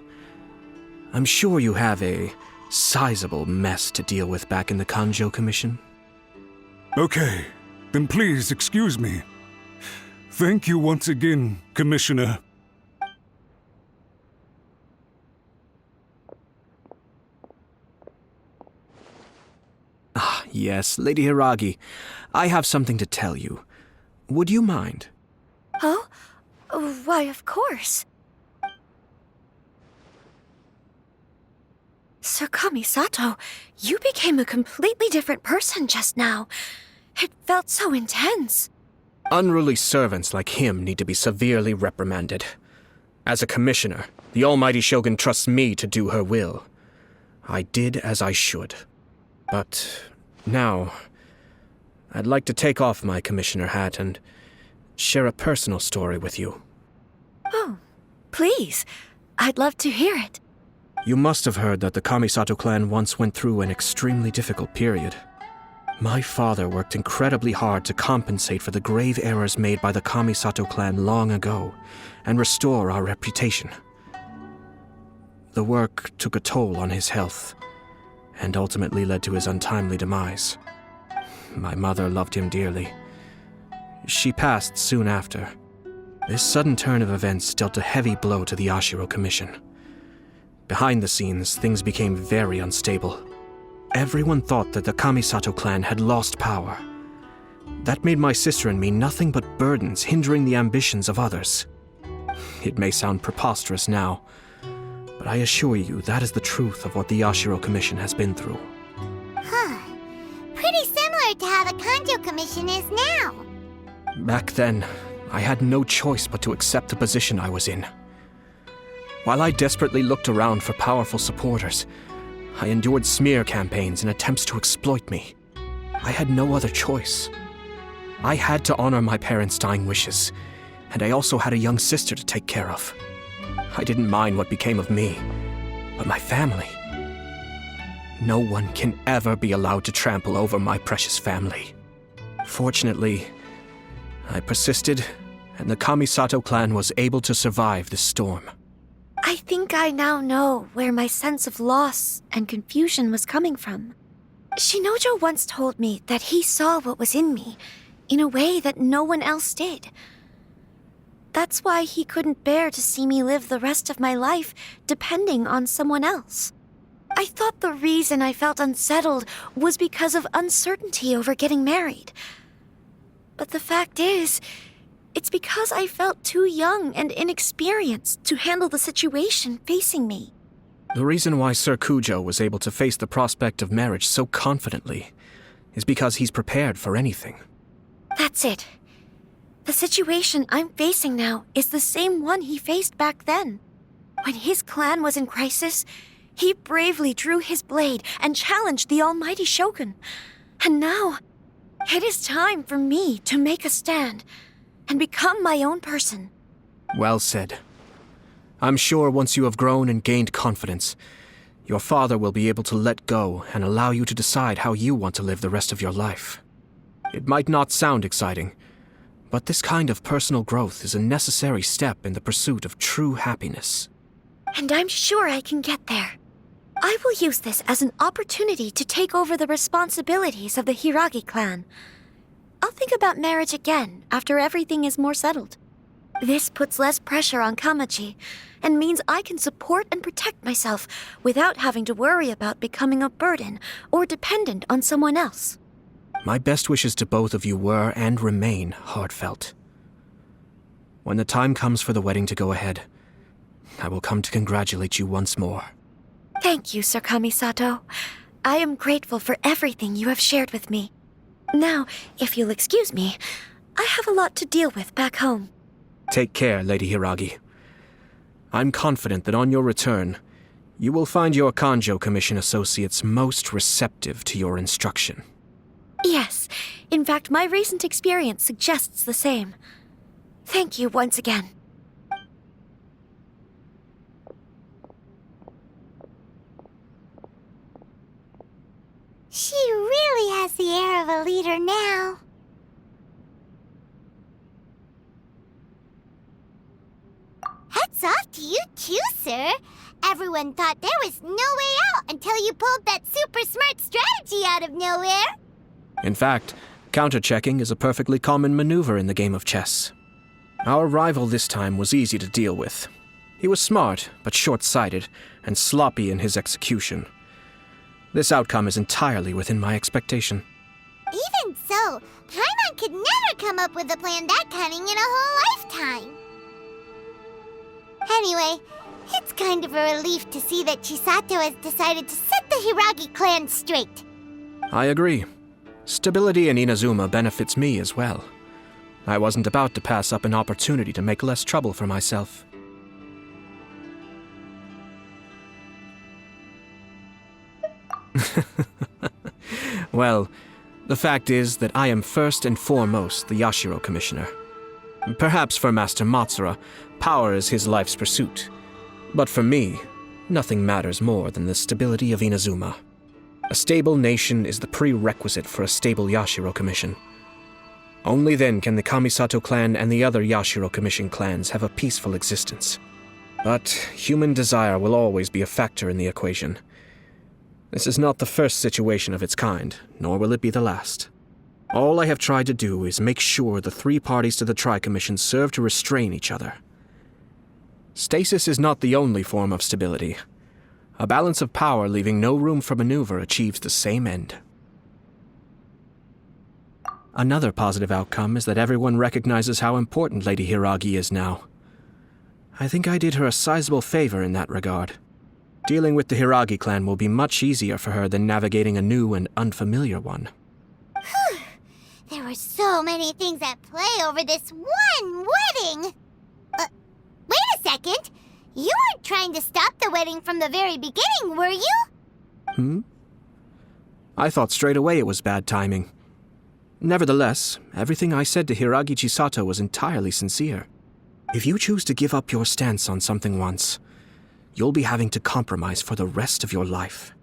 I'm sure you have a sizable mess to deal with back in the Kanjo Commission. Okay, then please excuse me. Thank you once again, Commissioner. Ah, yes, Lady Hiragi. I have something to tell you. Would you mind? Oh? Why, of course. Sir Kamisato, you became a completely different person just now. It felt so intense. Unruly servants like him need to be severely reprimanded. As a commissioner, the Almighty Shogun trusts me to do her will. I did as I should. But now, I'd like to take off my commissioner hat and share a personal story with you. Oh, please. I'd love to hear it. You must have heard that the Kamisato clan once went through an extremely difficult period. My father worked incredibly hard to compensate for the grave errors made by the Kamisato clan long ago and restore our reputation. The work took a toll on his health and ultimately led to his untimely demise. My mother loved him dearly. She passed soon after. This sudden turn of events dealt a heavy blow to the Ashiro Commission. Behind the scenes, things became very unstable. Everyone thought that the Kamisato clan had lost power. That made my sister and me nothing but burdens hindering the ambitions of others. It may sound preposterous now, but I assure you that is the truth of what the Ashiro Commission has been through. Huh. Pretty similar to how the Kanjo Commission is now. Back then, I had no choice but to accept the position I was in. While I desperately looked around for powerful supporters, I endured smear campaigns and attempts to exploit me. I had no other choice. I had to honor my parents' dying wishes, and I also had a young sister to take care of. I didn't mind what became of me, but my family. No one can ever be allowed to trample over my precious family. Fortunately, I persisted, and the Kamisato clan was able to survive this storm. I think I now know where my sense of loss and confusion was coming from. Shinojo once told me that he saw what was in me in a way that no one else did. That's why he couldn't bear to see me live the rest of my life depending on someone else. I thought the reason I felt unsettled was because of uncertainty over getting married. But the fact is, it's because I felt too young and inexperienced to handle the situation facing me. The reason why Sir Kujo was able to face the prospect of marriage so confidently is because he's prepared for anything. That's it. The situation I'm facing now is the same one he faced back then. When his clan was in crisis, he bravely drew his blade and challenged the Almighty Shogun. And now, it is time for me to make a stand and become my own person. Well said. I'm sure once you have grown and gained confidence, your father will be able to let go and allow you to decide how you want to live the rest of your life. It might not sound exciting, but this kind of personal growth is a necessary step in the pursuit of true happiness. And I'm sure I can get there. I will use this as an opportunity to take over the responsibilities of the Hiragi clan. I'll think about marriage again after everything is more settled. This puts less pressure on Kamaji, and means I can support and protect myself without having to worry about becoming a burden or dependent on someone else. My best wishes to both of you were and remain heartfelt. When the time comes for the wedding to go ahead, I will come to congratulate you once more. Thank you, Sir Kamisato. I am grateful for everything you have shared with me. Now, if you'll excuse me, I have a lot to deal with back home. Take care, Lady Hiragi. I'm confident that on your return, you will find your Kanjo Commission associates most receptive to your instruction. Yes, in fact, my recent experience suggests the same. Thank you once again. She really has the air of a leader now. Hats off to you too, sir. Everyone thought there was no way out until you pulled that super smart strategy out of nowhere. In fact, counter-checking is a perfectly common maneuver in the game of chess. Our rival this time was easy to deal with. He was smart, but short-sighted, and sloppy in his execution. This outcome is entirely within my expectation. Even so, Paimon could never come up with a plan that cunning in a whole lifetime. Anyway, It's kind of a relief to see that Chisato has decided to set the Hiragi clan straight. I agree. Stability in Inazuma benefits me as well. I wasn't about to pass up an opportunity to make less trouble for myself. Well, the fact is that I am first and foremost the Yashiro Commissioner. Perhaps for Master Matsura, power is his life's pursuit. But for me, nothing matters more than the stability of Inazuma. A stable nation is the prerequisite for a stable Yashiro Commission. Only then can the Kamisato clan and the other Yashiro Commission clans have a peaceful existence. But human desire will always be a factor in the equation. This is not the first situation of its kind, nor will it be the last. All I have tried to do is make sure the three parties to the Tri-Commission serve to restrain each other. Stasis is not the only form of stability. A balance of power leaving no room for maneuver achieves the same end. Another positive outcome is that everyone recognizes how important Lady Hiragi is now. I think I did her a sizable favor in that regard. Dealing with the Hiragi clan will be much easier for her than navigating a new and unfamiliar one. There were so many things at play over this one wedding! Wait a second! You weren't trying to stop the wedding from the very beginning, were you? I thought straight away it was bad timing. Nevertheless, everything I said to Hiragi Chisato was entirely sincere. If you choose to give up your stance on something once, you'll be having to compromise for the rest of your life.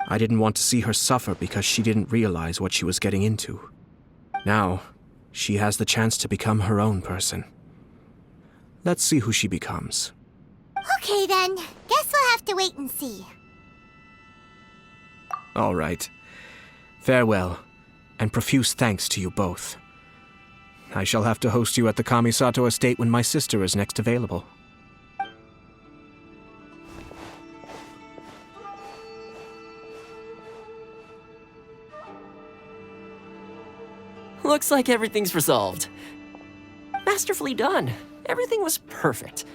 I didn't want to see her suffer because she didn't realize what she was getting into. Now, she has the chance to become her own person. Let's see who she becomes. Okay then, guess we'll have to wait and see. All right. Farewell, and profuse thanks to you both. I shall have to host you at the Kamisato estate when my sister is next available. Looks like everything's resolved. Masterfully done. Everything was perfect.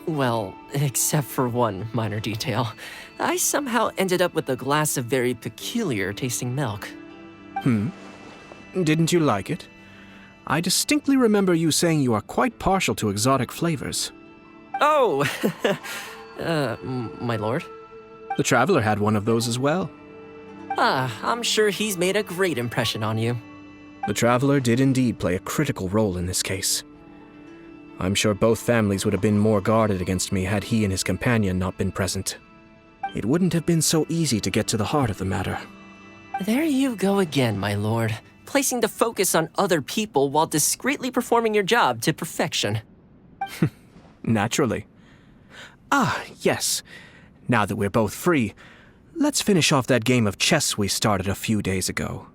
Well, except for one minor detail. I somehow ended up with a glass of very peculiar tasting milk. Didn't you like it? I distinctly remember you saying you are quite partial to exotic flavors. Oh! My lord? The Traveler had one of those as well. I'm sure he's made a great impression on you. The Traveler did indeed play a critical role in this case. I'm sure both families would have been more guarded against me had he and his companion not been present. It wouldn't have been so easy to get to the heart of the matter. There you go again, my lord. Placing the focus on other people while discreetly performing your job to perfection. Naturally. Yes. Now that we're both free, let's finish off that game of chess we started a few days ago.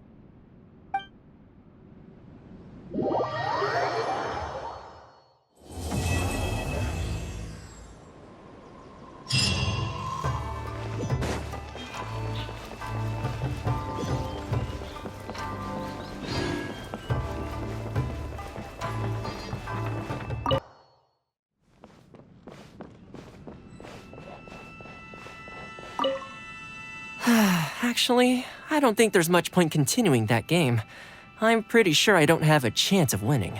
Actually, I don't think there's much point continuing that game. I'm pretty sure I don't have a chance of winning.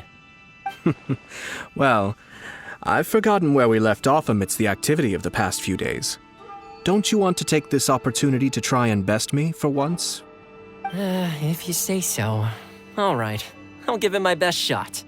Well, I've forgotten where we left off amidst the activity of the past few days. Don't you want to take this opportunity to try and best me for once? If you say so. All right, I'll give it my best shot.